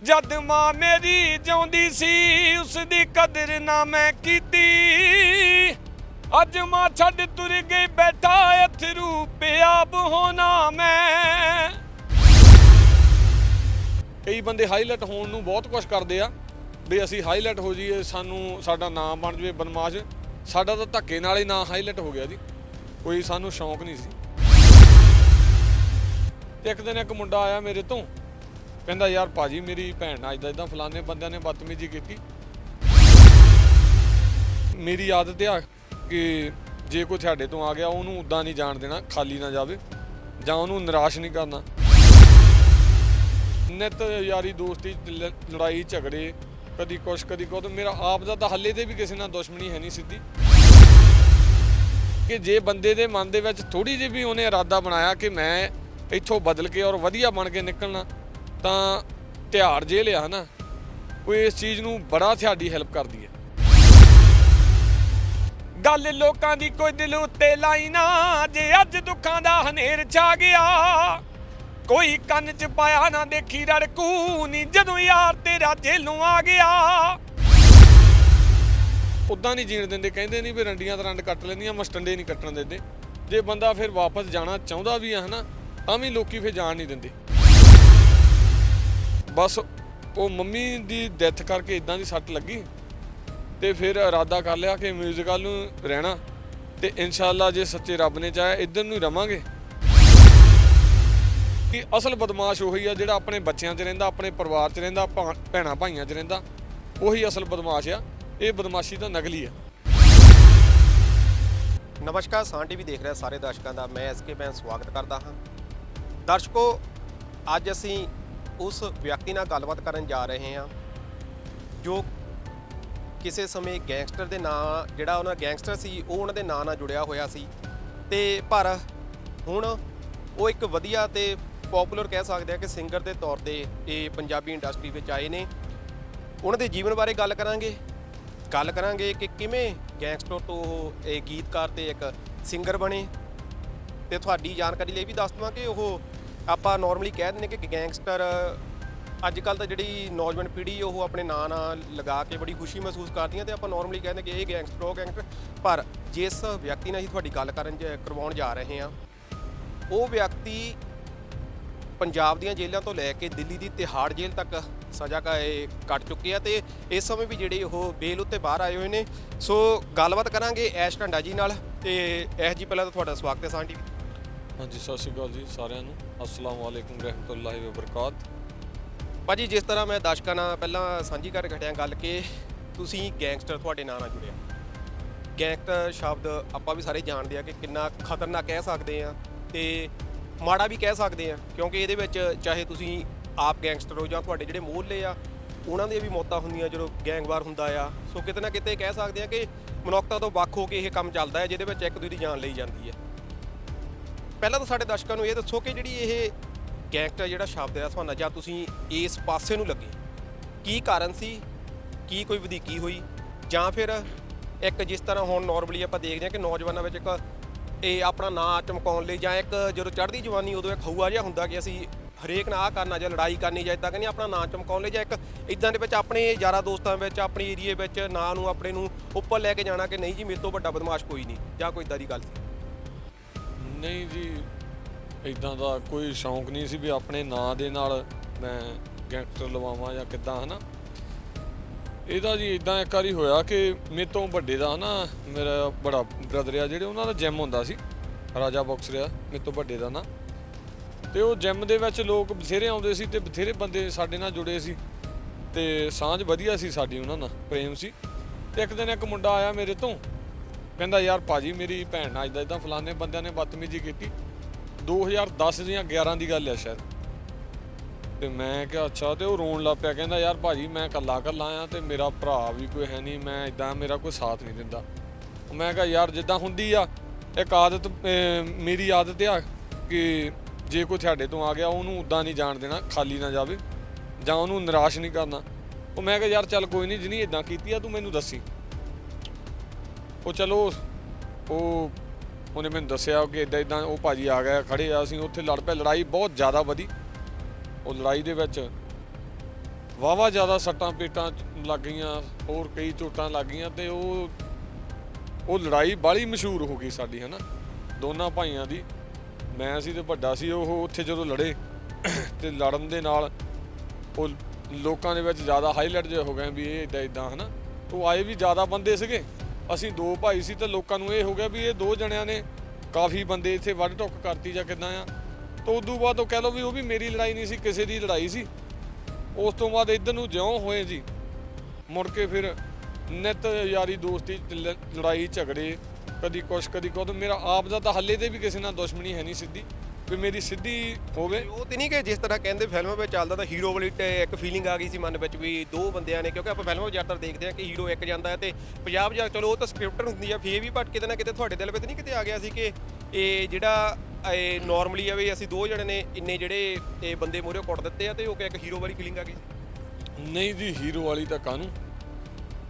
जद मां मेरी जिउंदी सी उसदी कदर ना मैं कीती। अज मां छड्ड तुर गई बैठा अथरू पियाब होना मैं। कई बंदे हाईलाइट होने नूं बहुत कुछ करते आ भी असी हाईलाइट हो जाइए सानू साडा नाम बन जाए बदमाश। साडा तो धक्के नाल ही नाम हाईलाइट हो गया जी, कोई सानू शौक नहीं सी। एक दिन एक मुंडा आया मेरे तो कहंदा यार भाजी मेरी भैन नाल इदां इदां फलाने बंदियां ने बदतमीजी की। मेरी आदत आ कि जे कोई तुहाडे तो आ गया उहनूं उदां नहीं जाण देना, खाली ना जावे जां उहनूं निराश नहीं करना। नित यारी दोस्ती लड़ाई झगड़े कदी कुछ मेरा आप दा तां हल्ले ते भी किसी नाल दुश्मनी है नहीं सीधी कि जे बंदे दे मन दे विच थोड़ी जी भी उहने इरादा बनाया कि मैं इत्थों बदल के और वधिया बन के निकलना तां तिहाड़ जेल आ ना, कोई इस चीज़ नूं बड़ा साडी हैल्प करदी है। गल लोकां दी कोई दिल उत्ते लाई ना, जे अज दुखां दा हनेर छा गया कोई कंन च पाया ना देखी रड़कू नी जदों यार तेरा जेलों आ गया। उदां नहीं जीण दिंदे, कहंदे नहीं भी रंडियां तो रंड कट लैंदियां मस्टंडे नहीं कट्टण दिंदे। जे बंदा फिर वापस जाना चाहुंदा भी है ना तां भी लोकी फिर जाण नहीं दिंदे। बस वो मम्मी दी डैथ करके इदां दी सट लगी ते फिर इरादा कर लिया कि म्यूजिकल नूं रहना ते इंशाअल्लाह जे सच्चे रब ने चाहे इधर नूं रवांगे। कि असल बदमाश उही आ जिहड़ा अपने बच्चों च रहिंदा, अपने परिवार च रहिंदा, भैणां भाइयां च रहिंदा, उही असल बदमाश आ। ये बदमाशी तो नकली है। नमस्कार, सान टीवी देख रहे सारे दर्शकों का मैं SK मैं स्वागत करता हाँ। दर्शकों, अज असी उस व्यक्ति नाल गलबात करन जा रहे हैं जो किसी समय गैंगस्टर के नाम जिहड़ा उन्हां गैंगस्टर सी वो उन्हां दे नाम नाल जुड़िया होया सी ते पर हुण वो एक वधिया ते पॉपूलर कह सकते हैं कि सिंगर के तौर पर ये पंजाबी इंडस्ट्री में आए ने। उन्हां दे जीवन बारे गल करांगे कि किवें गैंगस्टर तो ये गीतकार ते एक सिंगर बने ते तुहाडी जानकारी लिए भी दस देवां कि वह आपां नॉर्मली कह दिंदे कि गैंगस्टर अजकल तो जी नौजवान पीढ़ी वो अपने नाम नाल लगा के बड़ी खुशी महसूस करती है तो आप नॉर्मली कहते कि ये गैंगस्टर वो गैंगस्टर। पर जिस व्यक्ति नाल तुहाडी गल करवाउण जा रहे हैं वो व्यक्ति पंजाब दीआं जेलों तो लैके दिल्ली की तिहाड़ जेल तक सज़ा कट चुके हैं तो इस समय भी जिहड़े वो बेल उत्ते बाहर आए हुए हैं। सो गलबात करांगे ऐश ढंडा जी नाल ते ऐश जी पहला तो तुहाडा स्वागत है सान टीवी। हाँ जी, सत श्री अकाल जी सारिਆਂ ਨੂੰ, अस्सलाम वालेकुम रहमतुल्लाहि व बरकात। भाजी जिस तरह मैं दर्शकों नाल पहलां सांझी कर खड़िया गल कि तुसीं गैंगस्टर तुहाडे नाल नाल जुड़िया। गैंगस्टर शब्द आपां भी सारे जाणदे आ कि किन्ना खतरनाक कह सकते हैं ते माड़ा भी कह सकते हैं, क्योंकि ये विच चाहे तुसीं आप गैंगस्टर हो जां तुहाडे जिहड़े मोहल्ले आ उन्हां दी भी मौतां हुंदियां जदों गैंगवार हुंदा आ। सो किते ना किते कह सकते हैं कि मनुक्खता तो ਵੱਖ हो के यह काम चलदा है जिहदे विच एक दूजे दी जान लई जांदी है। पहलां तो साडे दर्शकों नूं ये दसो कि जिहड़ी ये गैंगस्टर जिहड़ा शब्द है तुहानूं जां तुसीं इस पासे नूं लगे की कारण सी, की कोई वधीकी होई जां फिर एक जिस तरह हुण नॉर्मली आपां देखदे हां कि नौजवानां विच एक ये अपना ਨਾਂ ਚਮਕਾਉਣ ਲਈ ਜਾਂ ਇੱਕ ਜਦੋਂ ਚੜ੍ਹਦੀ ਜਵਾਨੀ ਉਦੋਂ ਇੱਕ ਹਊਆ ਜਿਹਾ ਹੁੰਦਾ ਕਿ ਅਸੀਂ ਹਰੇਕ ਨਾਲ ਆਹ ਕਰਨਾ ਜਾਂ ਲੜਾਈ ਕਰਨੀ ਜਾਂ ਇੱਦਾਂ ਕਹਿੰਦੇ ਆਪਣਾ ਨਾਂ ਚਮਕਾਉਣ ਲਈ ਜਾਂ ਇੱਕ ਇੱਦਾਂ ਦੇ ਵਿੱਚ ਆਪਣੇ ਯਾਰਾਂ ਦੋਸਤਾਂ ਵਿੱਚ ਆਪਣੇ ਏਰੀਏ ਵਿੱਚ ਨਾਂ ਨੂੰ ਆਪਣੇ ਨੂੰ ਉੱਪਰ ਲੈ ਕੇ ਜਾਣਾ ਕਿ ਨਹੀਂ ਜੀ ਮੇਰੇ ਤੋਂ ਵੱਡਾ ਬਦਮਾਸ਼ ਕੋਈ ਨਹੀਂ ਜਾਂ ਕੋਈ ਇੱਦਾਂ ਦੀ ਗੱਲ ਸੀ। ਨਹੀਂ ਜੀ, ਇੱਦਾਂ ਦਾ ਕੋਈ ਸ਼ੌਂਕ ਨਹੀਂ ਸੀ ਵੀ ਆਪਣੇ ਨਾਂ ਦੇ ਨਾਲ ਮੈਂ ਗੈਂਗਸਟਰ ਲਵਾਵਾਂ ਜਾਂ ਕਿੱਦਾਂ ਹੈ ਨਾ। ਇਹਦਾ ਜੀ ਇੱਦਾਂ ਇੱਕ ਵਾਰੀ ਹੋਇਆ ਕਿ ਮੇਰੇ ਤੋਂ ਵੱਡੇ ਦਾ ਨਾ ਮੇਰਾ ਬੜਾ ਬ੍ਰਦਰ ਆ ਜਿਹੜੇ ਉਹਨਾਂ ਦਾ ਜਿਮ ਹੁੰਦਾ ਸੀ, ਰਾਜਾ ਬਾਕਸਰ ਆ ਮੇਰੇ ਤੋਂ ਵੱਡੇ ਦਾ ਨਾ, ਤੇ ਉਹ ਜਿਮ ਦੇ ਵਿੱਚ ਲੋਕ ਬਥੇਰੇ ਆਉਂਦੇ ਸੀ ਤੇ ਬਥੇਰੇ ਬੰਦੇ ਸਾਡੇ ਨਾਲ ਜੁੜੇ ਸੀ ਤੇ ਸਾਂਝ ਵਧੀਆ ਸੀ ਸਾਡੀ ਉਹਨਾਂ ਨਾਲ, ਪ੍ਰੇਮ ਸੀ। ਤੇ ਇੱਕ ਦਿਨ ਇੱਕ ਮੁੰਡਾ ਆਇਆ ਮੇਰੇ ਤੋਂ ਕਹਿੰਦਾ ਯਾਰ ਭਾਜੀ ਮੇਰੀ ਭੈਣ ਨਾਲ ਇਦਾਂ ਇਦਾਂ ਫਲਾਣੇ ਬੰਦਿਆਂ ਨੇ ਬਦਤਮੀਜੀ ਕੀਤੀ। 2010 ਜਾਂ 11 ਦੀ ਗੱਲ ਆ ਸ਼ਾਇਦ। ਤੇ ਮੈਂ ਕਿਹਾ ਅੱਛਾ, ਤੇ ਉਹ ਰੋਣ ਲੱਗ ਪਿਆ ਕਹਿੰਦਾ ਯਾਰ ਭਾਜੀ ਮੈਂ ਇਕੱਲਾ ਆ ਤੇ ਮੇਰਾ ਭਰਾ ਵੀ ਕੋਈ ਹੈ ਨਹੀਂ, ਮੈਂ ਇਦਾਂ ਮੇਰਾ ਕੋਈ ਸਾਥ ਨਹੀਂ ਦਿੰਦਾ। ਮੈਂ ਕਿਹਾ ਯਾਰ ਜਿੱਦਾਂ ਹੁੰਦੀ ਆ ਇੱਕ ਆਦਤ, ਮੇਰੀ ਆਦਤ ਆ ਕਿ ਜੇ ਕੋਈ ਤੁਹਾਡੇ ਤੋਂ ਆ ਗਿਆ ਉਹਨੂੰ ਉੱਦਾਂ ਨਹੀਂ ਜਾਣ ਦੇਣਾ, ਖਾਲੀ ਨਾ ਜਾਵੇ ਜਾਂ ਉਹਨੂੰ ਨਿਰਾਸ਼ ਨਹੀਂ ਕਰਨਾ। ਉਹ ਮੈਂ ਕਿਹਾ ਯਾਰ ਚੱਲ ਕੋਈ ਨਹੀਂ, ਜਿਹਨੀ ਇੱਦਾਂ ਕੀਤੀ ਆ ਤੂੰ ਮੈਨੂੰ ਦੱਸੀ। ਉਹ ਚਲੋ ਉਹਨੇ ਮੈਨੂੰ ਦੱਸਿਆ ਕਿ ਇੱਦਾਂ ਇੱਦਾਂ ਉਹ ਭਾਜੀ ਆ ਗਿਆ, ਖੜੇ ਆ, ਅਸੀਂ ਉੱਥੇ ਲੜ ਪਏ। ਲੜਾਈ ਬਹੁਤ ਜ਼ਿਆਦਾ ਵਧੀ। ਉਹ ਲੜਾਈ ਦੇ ਵਿੱਚ ਵਾਹਵਾ ਜ਼ਿਆਦਾ ਸੱਟਾਂ ਪੇਟਾਂ ਲੱਗ ਗਈਆਂ, ਹੋਰ ਕਈ ਚੋਟਾਂ ਲੱਗ ਗਈਆਂ ਤੇ ਉਹ ਲੜਾਈ ਬਾਹਲੀ ਮਸ਼ਹੂਰ ਹੋ ਗਈ ਸਾਡੀ ਹੈ ਨਾ, ਦੋਨਾਂ ਭਾਈਆਂ ਦੀ। ਮੈਂ ਸੀ ਤੇ ਵੱਡਾ ਸੀ, ਉਹ ਉੱਥੇ ਜਦੋਂ ਲੜੇ ਤੇ ਲੜਨ ਦੇ ਨਾਲ ਉਹ ਲੋਕਾਂ ਦੇ ਵਿੱਚ ਜ਼ਿਆਦਾ ਹਾਈਲਾਈਟ ਜੇ ਹੋ ਗਏ ਵੀ ਇਹ ਇੱਦਾਂ ਇੱਦਾਂ ਹੈ ਨਾ। ਉਹ ਆਏ ਵੀ ਜ਼ਿਆਦਾ ਬੰਦੇ ਸੀਗੇ, ਅਸੀਂ ਦੋ ਭਾਈ ਸੀ ਤੇ ਲੋਕਾਂ ਨੂੰ ਇਹ ਹੋ ਗਿਆ ਵੀ ਇਹ ਦੋ ਜਣਿਆਂ ਨੇ ਕਾਫੀ ਬੰਦੇ ਇੱਥੇ ਵੱਢ ਟੁੱਕ ਕਰਤੀ ਜਾਂ ਕਿੱਦਾਂ ਆ। ਤਾਂ ਉਦੋਂ ਬਾਅਦ ਉਹ ਕਹਿ ਲਓ ਵੀ ਉਹ ਵੀ ਮੇਰੀ ਲੜਾਈ ਨਹੀਂ ਸੀ, ਕਿਸੇ ਦੀ ਲੜਾਈ ਸੀ। ਉਸ ਤੋਂ ਬਾਅਦ ਇੱਧਰ ਨੂੰ ਜਿਉਂ ਹੋਏ ਜੀ, ਮੁੜ ਕੇ ਫਿਰ ਨਿੱਤ ਯਾਰੀ ਦੋਸਤੀ ਲੜਾਈ ਝਗੜੇ, ਕਦੀ ਕੁਛ ਕਦੀ ਕੁਛ। ਮੇਰਾ ਆਪ ਦਾ ਤਾਂ ਹੱਲੇ ਤੇ ਵੀ ਕਿਸੇ ਨਾਲ ਦੁਸ਼ਮਣੀ ਹੈ ਨਹੀਂ ਸਿੱਧੀ, ਵੀ ਮੇਰੀ ਸਿੱਧੀ ਹੋਵੇ। ਉਹ ਤੇ ਨਹੀਂ ਕਿ ਜਿਸ ਤਰ੍ਹਾਂ ਕਹਿੰਦੇ ਫਿਲਮਾਂ ਵਿੱਚ ਚੱਲਦਾ ਤਾਂ ਹੀਰੋ ਵਾਲੀ ਇੱਕ ਫੀਲਿੰਗ ਆ ਗਈ ਸੀ ਮਨ ਵਿੱਚ ਵੀ ਦੋ ਬੰਦਿਆਂ ਨੇ, ਕਿਉਂਕਿ ਆਪਾਂ ਫਿਲਮਾਂ ਵਿੱਚ ਜ਼ਿਆਦਾਤਰ ਦੇਖਦੇ ਆ ਕਿ ਹੀਰੋ ਇੱਕ ਜਾਂਦਾ ਹੈ ਤੇ 50 ਚਲੋ ਉਹ ਤਾਂ ਸਕ੍ਰਿਪਟਰ ਹੁੰਦੀ ਆ, ਫੇਰ ਵੀ ਬਟ ਕਿਤੇ ਨਾ ਕਿਤੇ ਤੁਹਾਡੇ ਦਿਲ ਵਿੱਚ ਨਹੀਂ ਕਿਤੇ ਆ ਗਿਆ ਸੀ ਕਿ ਇਹ ਜਿਹੜਾ ਇਹ ਨਾਰਮਲੀ ਆ ਵੀ ਅਸੀਂ ਦੋ ਜਣੇ ਨੇ ਇੰਨੇ ਜਿਹੜੇ ਇਹ ਬੰਦੇ ਮੂਹਰੇ ਕੁੱਟ ਦਿੱਤੇ ਆ ਤੇ ਉਹ ਕਿ ਇੱਕ ਹੀਰੋ ਵਾਲੀ ਫੀਲਿੰਗ ਆ ਗਈ ਸੀ? ਨਹੀਂ ਜੀ, ਹੀਰੋ ਵਾਲੀ ਤਾਂ ਕਾਹਨੂੰ।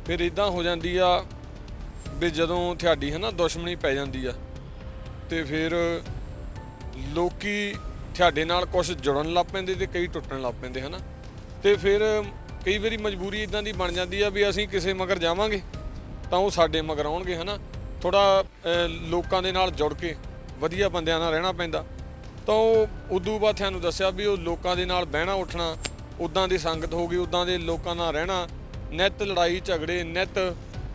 ਫਿਰ ਇਦਾਂ ਹੋ ਜਾਂਦੀ ਆ ਵੀ ਜਦੋਂ ਤੁਹਾਡੀ ਹੈ ਨਾ ਦੁਸ਼ਮਣੀ ਪੈ ਜਾਂਦੀ ਆ ਤੇ ਫਿਰ ਲੋਕੀ ਤੁਹਾਡੇ ਨਾਲ ਕੁਝ ਜੁੜਨ ਲੱਗ ਪੈਂਦੇ ਤੇ ਕਈ ਟੁੱਟਣ ਲੱਗ ਪੈਂਦੇ ਹੈ ਨਾ। ਤੇ ਫਿਰ ਕਈ ਵਾਰੀ ਮਜਬੂਰੀ ਇਦਾਂ ਦੀ ਬਣ ਜਾਂਦੀ ਆ ਵੀ ਅਸੀਂ ਕਿਸੇ ਮਗਰ ਜਾਵਾਂਗੇ ਤਾਂ ਉਹ ਸਾਡੇ ਮਗਰ ਆਉਣਗੇ ਹੈ ਨਾ। ਥੋੜਾ ਲੋਕਾਂ ਦੇ ਨਾਲ ਜੁੜ ਕੇ ਵਧੀਆ ਬੰਦਿਆਂ ਨਾਲ ਰਹਿਣਾ ਪੈਂਦਾ। ਤਾਂ ਉਹ ਉਦੋਂ ਬਾਅਦ ਤੁਹਾਨੂੰ ਦੱਸਿਆ ਵੀ ਉਹ ਲੋਕਾਂ ਦੇ ਨਾਲ ਬਹਿਣਾ ਉੱਠਣਾ, ਉੱਦਾਂ ਦੀ ਸੰਗਤ ਹੋ ਗਈ, ਉੱਦਾਂ ਦੇ ਲੋਕਾਂ ਨਾਲ ਰਹਿਣਾ, ਨਿੱਤ ਲੜਾਈ ਝਗੜੇ, ਨਿੱਤ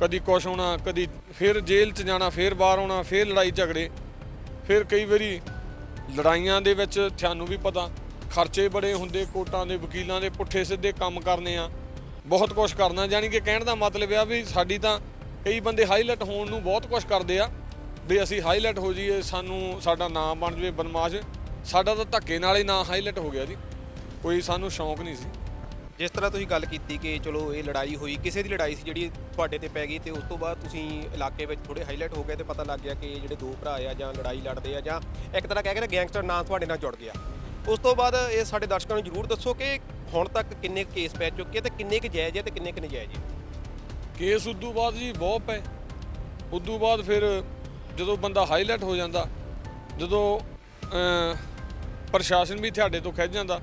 ਕਦੀ ਕੁਛ ਹੋਣਾ, ਕਦੀ ਫਿਰ ਜੇਲ੍ਹ 'ਚ ਜਾਣਾ, ਫਿਰ ਬਾਹਰ ਆਉਣਾ, ਫਿਰ ਲੜਾਈ ਝਗੜੇ। ਫਿਰ ਕਈ ਵਾਰੀ ਲੜਾਈਆਂ ਦੇ ਵਿੱਚ ਤੁਹਾਨੂੰ ਵੀ ਪਤਾ ਖਰਚੇ ਬੜੇ ਹੁੰਦੇ, ਕੋਰਟਾਂ ਦੇ ਵਕੀਲਾਂ ਦੇ ਪੁੱਠੇ ਸਿੱਧੇ ਕੰਮ ਕਰਨੇ ਆ, ਬਹੁਤ ਕੁਛ ਕਰਨਾ। ਜਾਣੀ ਕਿ ਕਹਿਣ ਦਾ ਮਤਲਬ ਆ ਵੀ ਸਾਡੀ ਤਾਂ ਕਈ ਬੰਦੇ ਹਾਈਲਾਈਟ ਹੋਣ ਨੂੰ ਬਹੁਤ ਕੁਛ ਕਰਦੇ ਆ ਵੀ ਅਸੀਂ ਹਾਈਲਾਈਟ ਹੋ ਜਾਈਏ, ਸਾਨੂੰ ਸਾਡਾ ਨਾਮ ਬਣ ਜਾਵੇ ਬਦਮਾਸ਼। ਸਾਡਾ ਤਾਂ ਧੱਕੇ ਨਾਲ ਹੀ ਨਾਂ ਹਾਈਲਾਈਟ ਹੋ ਗਿਆ ਜੀ, ਕੋਈ ਸਾਨੂੰ ਸ਼ੌਂਕ ਨਹੀਂ ਸੀ। ਜਿਸ ਤਰ੍ਹਾਂ ਤੁਸੀਂ ਗੱਲ ਕੀਤੀ ਕਿ ਚਲੋ ਇਹ ਲੜਾਈ ਹੋਈ, ਕਿਸੇ ਦੀ ਲੜਾਈ ਸੀ ਜਿਹੜੀ ਤੁਹਾਡੇ ਤੇ ਪੈ ਗਈ ਤੇ ਉਸ ਤੋਂ ਬਾਅਦ ਤੁਸੀਂ ਇਲਾਕੇ ਵਿੱਚ ਥੋੜੇ ਹਾਈਲਾਈਟ ਹੋ ਗਏ ਤੇ ਪਤਾ ਲੱਗ ਗਿਆ ਕਿ ਇਹ ਜਿਹੜੇ ਦੋ ਭਰਾ ਆ ਜਾਂ ਲੜਾਈ ਲੜਦੇ ਆ ਜਾਂ ਇੱਕ ਤਰ੍ਹਾਂ ਕਹਿ ਕੇ ਨਾ ਗੈਂਗਸਟਰ ਨਾਂ ਤੁਹਾਡੇ ਨਾਲ ਜੁੜ ਗਿਆ। ਉਸ ਤੋਂ ਬਾਅਦ ਇਹ ਸਾਡੇ ਦਰਸ਼ਕਾਂ ਨੂੰ ਜ਼ਰੂਰ ਦੱਸੋ ਕਿ ਹੁਣ ਤੱਕ ਕਿੰਨੇ ਕੇਸ ਪੈ ਚੁੱਕੇ ਤੇ ਕਿੰਨੇ ਕੁ ਜਾਇਜ਼ ਹੈ ਤੇ ਕਿੰਨੇ ਕੁ ਨਜਾਇਜ਼ ਹੈ? ਕੇਸ ਉਦੋਂ ਬਾਅਦ ਜੀ ਬਹੁਤ ਪਏ। ਉਦੋਂ ਬਾਅਦ ਫਿਰ ਜਦੋਂ ਬੰਦਾ ਹਾਈਲਾਈਟ ਹੋ ਜਾਂਦਾ, ਜਦੋਂ ਪ੍ਰਸ਼ਾਸਨ ਵੀ ਤੁਹਾਡੇ ਤੋਂ ਖਿੱਚ ਜਾਂਦਾ,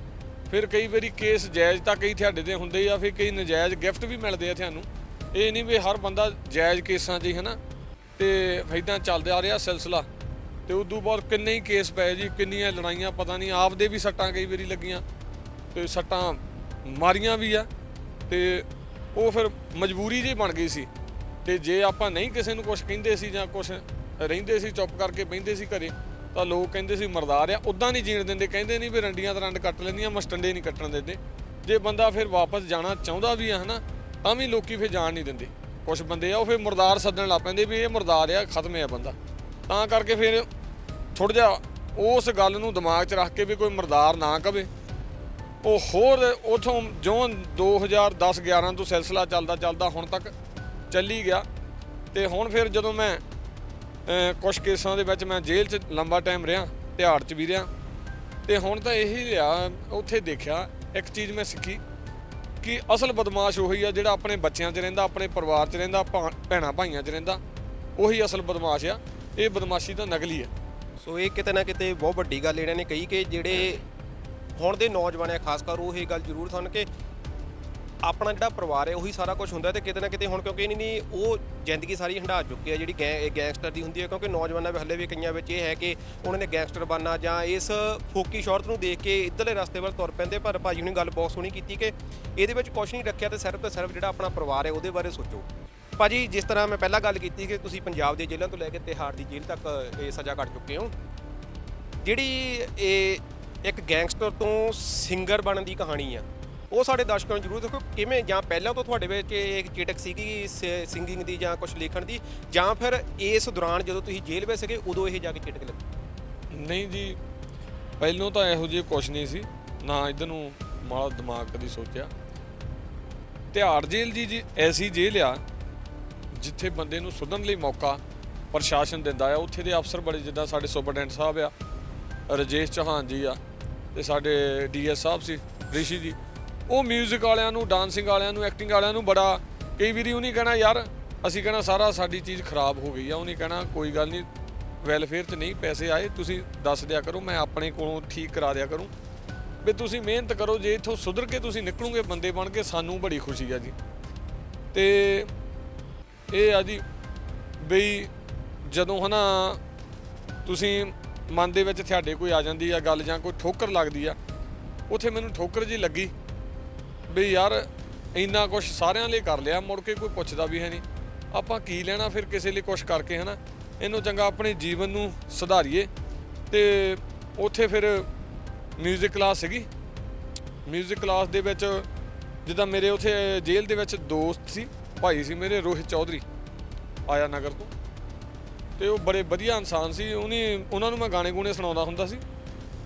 ਫਿਰ ਕਈ ਵਾਰੀ ਕੇਸ ਜਾਇਜ਼ ਤਾਂ ਕਈ ਤੁਹਾਡੇ ਤੇ ਹੁੰਦੇ ਆ, ਫਿਰ ਕਈ ਨਜਾਇਜ਼ ਗਿਫਟ ਵੀ ਮਿਲਦੇ ਆ ਤੁਹਾਨੂੰ। ਇਹ ਨਹੀਂ ਵੀ ਹਰ ਬੰਦਾ ਜਾਇਜ਼ ਕੇਸਾਂ 'ਚ ਹੀ ਹੈ ਨਾ। ਤੇ ਇੱਦਾਂ ਚੱਲਦਾ ਆ ਰਿਹਾ ਸਿਲਸਿਲਾ। ਤੇ ਉਦੋਂ ਬਾਅਦ ਕਿੰਨੇ ਹੀ ਕੇਸ ਪਏ ਜੀ, ਕਿੰਨੀਆਂ ਲੜਾਈਆਂ, ਪਤਾ ਨਹੀਂ ਆਪਦੇ ਵੀ ਸੱਟਾਂ ਕਈ ਵਾਰੀ ਲੱਗੀਆਂ ਤੇ ਸੱਟਾਂ ਮਾਰੀਆਂ ਵੀ ਆ। ਤੇ ਉਹ ਫਿਰ ਮਜਬੂਰੀ ਜਿਹੀ ਬਣ ਗਈ ਸੀ। ਤੇ ਜੇ ਆਪਾਂ ਨਹੀਂ ਕਿਸੇ ਨੂੰ ਕੁਛ ਕਹਿੰਦੇ ਸੀ ਜਾਂ ਕੁਛ ਰਹਿੰਦੇ ਸੀ ਚੁੱਪ ਕਰਕੇ ਬਹਿੰਦੇ ਸੀ ਘਰੇ, ਤਾਂ ਲੋਕ ਕਹਿੰਦੇ ਸੀ ਮਰਦਾਰ ਆ, ਉੱਦਾਂ ਨਹੀਂ ਜੀਣ ਦਿੰਦੇ। ਕਹਿੰਦੇ ਨਹੀਂ ਵੀ ਰੰਡੀਆਂ ਤਾਂ ਰੰਡ ਕੱਟ ਲੈਂਦੀਆਂ, ਮਸਟੰਡੇ ਨਹੀਂ ਕੱਟਣ ਦਿੰਦੇ। ਜੇ ਬੰਦਾ ਫਿਰ ਵਾਪਸ ਜਾਣਾ ਚਾਹੁੰਦਾ ਵੀ ਆ ਹੈ ਨਾ, ਤਾਂ ਵੀ ਲੋਕੀ ਫਿਰ ਜਾਣ ਨਹੀਂ ਦਿੰਦੇ। ਕੁਛ ਬੰਦੇ ਆ ਉਹ ਫਿਰ ਮੁਰਦਾਰ ਸੱਦਣ ਲੱਗ ਪੈਂਦੇ ਵੀ ਇਹ ਮੁਰਦਾਰ ਆ, ਖਤਮ ਆ ਬੰਦਾ। ਤਾਂ ਕਰਕੇ ਫਿਰ ਥੋੜ੍ਹਾ ਜਿਹਾ ਉਸ ਗੱਲ ਨੂੰ ਦਿਮਾਗ 'ਚ ਰੱਖ ਕੇ ਵੀ ਕੋਈ ਮੁਰਦਾਰ ਨਾ ਕਵੇ। ਉਹ ਹੋਰ ਉੱਥੋਂ ਜਿਉਂ 2010-11 ਤੋਂ ਸਿਲਸਿਲਾ ਚੱਲਦਾ ਹੁਣ ਤੱਕ ਚੱਲੀ ਗਿਆ। ਤੇ ਹੁਣ ਫਿਰ ਜਦੋਂ ਮੈਂ ਕੁਛ ਕੇਸਾਂ ਦੇ ਵਿੱਚ ਮੈਂ ਜੇਲ੍ਹ 'ਚ ਲੰਬਾ ਟਾਈਮ ਰਿਹਾ, ਤਿਹਾੜ 'ਚ ਵੀ ਰਿਹਾ, ਤੇ ਹੁਣ ਤਾਂ ਇਹੀ ਲਿਆ ਉੱਥੇ ਦੇਖਿਆ ਇੱਕ ਚੀਜ਼ ਮੈਂ ਸਿੱਖੀ ਕਿ ਅਸਲ ਬਦਮਾਸ਼ ਉਹੀ ਆ ਜਿਹੜਾ ਆਪਣੇ ਬੱਚਿਆਂ 'ਚ ਰਹਿੰਦਾ, ਆਪਣੇ ਪਰਿਵਾਰ 'ਚ ਰਹਿੰਦਾ, ਭੈਣਾਂ ਭਾਈਆਂ 'ਚ ਰਹਿੰਦਾ, ਉਹੀ ਅਸਲ ਬਦਮਾਸ਼ ਆ। ਇਹ ਬਦਮਾਸ਼ੀ ਤਾਂ ਨਕਲੀ ਆ। ਸੋ ਇਹ ਕਿਤੇ ਨਾ ਕਿਤੇ ਬਹੁਤ ਵੱਡੀ ਗੱਲ ਇਹਨਾਂ ਨੇ ਕਹੀ ਕਿ ਜਿਹੜੇ ਹੁਣ ਦੇ ਨੌਜਵਾਨ ਆ ਖਾਸ ਕਰ ਉਹ ਇਹ ਗੱਲ ਜ਼ਰੂਰ ਸੁਣ ਕਿ ਆਪਣਾ ਜਿਹੜਾ ਪਰਿਵਾਰ ਹੈ ਉਹੀ ਸਾਰਾ ਕੁਝ ਹੁੰਦਾ ਤੇ ਕਿਤੇ ਨਾ ਕਿਤੇ ਹੁਣ ਕਿਉਂਕਿ ਨਹੀਂ ਉਹ ਜ਼ਿੰਦਗੀ ਸਾਰੀ ਹੰਢਾ ਚੁੱਕੇ ਆ ਜਿਹੜੀ ਗੈਂਗਸਟਰ ਦੀ ਹੁੰਦੀ ਹੈ। ਕਿਉਂਕਿ ਨੌਜਵਾਨਾਂ ਵਿੱਚ ਹੱਲੇ ਵੀ ਕਈਆਂ ਵਿੱਚ ਇਹ ਹੈ ਕਿ ਉਹਨਾਂ ਨੇ ਗੈਂਗਸਟਰ ਬਣਨਾ ਜਾਂ ਇਸ ਫੋਕੀ ਸ਼ੌਹਰਤ ਨੂੰ ਦੇਖ ਕੇ ਇੱਧਰਲੇ ਰਸਤੇ ਵੱਲ ਤੁਰ ਪੈਂਦੇ। ਪਰ ਭਾਜੀ ਨੇ ਗੱਲ ਬਹੁਤ ਸੋਹਣੀ ਕੀਤੀ ਕਿ ਇਹਦੇ ਵਿੱਚ ਕੁਝ ਨਹੀਂ ਰੱਖਿਆ ਤੇ ਸਿਰਫ ਜਿਹੜਾ ਆਪਣਾ ਪਰਿਵਾਰ ਹੈ ਉਹਦੇ ਬਾਰੇ ਸੋਚੋ। ਭਾਜੀ ਜਿਸ ਤਰ੍ਹਾਂ ਮੈਂ ਪਹਿਲਾਂ ਗੱਲ ਕੀਤੀ ਕਿ ਤੁਸੀਂ ਪੰਜਾਬ ਦੇ ਜੇਲ੍ਹਾਂ ਤੋਂ ਲੈ ਕੇ ਤਿਹਾੜ ਦੀ ਜੇਲ੍ਹ ਤੱਕ ਇਹ ਸਜ਼ਾ ਕੱਟ ਚੁੱਕੇ ਹੋ, ਜਿਹੜੀ ਇਹ ਇੱਕ ਗੈਂਗਸਟਰ ਤੋਂ ਸਿੰਗਰ ਬਣਨ ਦੀ ਕਹਾਣੀ ਆ ਉਹ ਸਾਡੇ ਦਰਸ਼ਕਾਂ ਨੂੰ ਜ਼ਰੂਰ ਦੇਖੋ। ਕਿਵੇਂ ਜਾਂ ਪਹਿਲਾਂ ਤੋਂ ਤੁਹਾਡੇ ਵਿੱਚ ਇੱਕ ਚਿਟਕ ਸੀਗੀ ਸਿੰਗਿੰਗ ਦੀ ਜਾਂ ਕੁਝ ਲਿਖਣ ਦੀ, ਜਾਂ ਫਿਰ ਇਸ ਦੌਰਾਨ ਜਦੋਂ ਤੁਸੀਂ ਜੇਲ੍ਹ ਵਿੱਚ ਸੀਗੇ ਉਦੋਂ ਇਹ ਜਾ ਕੇ ਚਿਟਕ ਲੱਗੀ? ਨਹੀਂ ਜੀ, ਪਹਿਲੋਂ ਤਾਂ ਇਹੋ ਜਿਹੇ ਕੁਛ ਨਹੀਂ ਸੀ, ਨਾ ਇੱਧਰ ਨੂੰ ਮਾੜਾ ਦਿਮਾਗ ਕਦੀ ਸੋਚਿਆ। ਤਿਹਾੜ ਜੇਲ੍ਹ ਜੀ ਐਸੀ ਜੇਲ੍ਹ ਆ ਜਿੱਥੇ ਬੰਦੇ ਨੂੰ ਸੁਧਰਨ ਲਈ ਮੌਕਾ ਪ੍ਰਸ਼ਾਸਨ ਦਿੰਦਾ ਆ। ਉੱਥੇ ਦੇ ਅਫਸਰ ਬੜੇ, ਜਿੱਦਾਂ ਸਾਡੇ ਸੁਪਰਡੈਂਟ ਸਾਹਿਬ ਆ ਰਜੇਸ਼ ਚੌਹਾਨ ਜੀ ਆ, ਤੇ ਸਾਡੇ DS ਸਾਹਿਬ ਸੀ ਰਿਸ਼ੀ ਜੀ, ਉਹ ਮਿਊਜ਼ਿਕ ਵਾਲਿਆਂ ਨੂੰ, ਡਾਂਸਿੰਗ ਵਾਲਿਆਂ ਨੂੰ, ਐਕਟਿੰਗ ਵਾਲਿਆਂ ਨੂੰ ਬੜਾ, ਕਈ ਵਾਰੀ ਉਹ ਨਹੀਂ ਕਹਿਣਾ ਯਾਰ ਅਸੀਂ ਕਹਿਣਾ ਸਾਰਾ ਸਾਡੀ ਚੀਜ਼ ਖਰਾਬ ਹੋ ਗਈ ਆ, ਉਹ ਨਹੀਂ ਕਹਿਣਾ ਕੋਈ ਗੱਲ ਨਹੀਂ ਵੈਲਫੇਅਰ 'ਚ ਨਹੀਂ ਪੈਸੇ ਆਏ ਤੁਸੀਂ ਦੱਸ ਦਿਆ ਕਰੋ, ਮੈਂ ਆਪਣੇ ਕੋਲੋਂ ਠੀਕ ਕਰਾ ਦਿਆ ਕਰੂੰ। ਵੀ ਤੁਸੀਂ ਮਿਹਨਤ ਕਰੋ, ਜੇ ਇੱਥੋਂ ਸੁਧਰ ਕੇ ਤੁਸੀਂ ਨਿਕਲੋਗੇ ਬੰਦੇ ਬਣ ਕੇ, ਸਾਨੂੰ ਬੜੀ ਖੁਸ਼ੀ ਆ ਜੀ। ਤੇ ਇਹ ਆ ਜੀ ਬਈ ਜਦੋਂ ਹਨਾ ਤੁਸੀਂ ਮਨ ਦੇ ਵਿੱਚ ਤੁਹਾਡੇ ਕੋਈ ਆ ਜਾਂਦੀ ਆ ਗੱਲ ਜਾਂ ਕੋਈ ਠੋਕਰ ਲੱਗਦੀ ਆ, ਉੱਥੇ ਮੈਨੂੰ ਠੋਕਰ ਜੀ ਲੱਗੀ ਵੀ ਯਾਰ ਇੰਨਾ ਕੁਛ ਸਾਰਿਆਂ ਲਈ ਕਰ ਲਿਆ, ਮੁੜ ਕੇ ਕੋਈ ਪੁੱਛਦਾ ਵੀ ਹੈ ਨਹੀਂ, ਆਪਾਂ ਕੀ ਲੈਣਾ ਫਿਰ ਕਿਸੇ ਲਈ ਕੁਛ ਕਰਕੇ, ਹਨਾ। ਇਹਨੂੰ ਚੰਗਾ ਆਪਣੇ ਜੀਵਨ ਨੂੰ ਸੁਧਾਰੀਏ। ਤੇ ਉੱਥੇ ਫਿਰ ਮਿਊਜ਼ਿਕ ਕਲਾਸ ਸੀਗੀ। ਮਿਊਜ਼ਿਕ ਕਲਾਸ ਦੇ ਵਿੱਚ ਜਿੱਦਾਂ ਮੇਰੇ ਉੱਥੇ ਜੇਲ੍ਹ ਦੇ ਵਿੱਚ ਦੋਸਤ ਸੀ, ਭਾਈ ਸੀ ਮੇਰੇ ਰੋਹਿਤ ਚੌਧਰੀ, ਆਇਆ ਨਗਰ ਤੋਂ, ਤੇ ਉਹ ਬੜੇ ਵਧੀਆ ਇਨਸਾਨ ਸੀ। ਉਹਨਾਂ ਨੂੰ ਮੈਂ ਗਾਣੇ ਗੂਣੇ ਸੁਣਾਉਂਦਾ ਹੁੰਦਾ ਸੀ।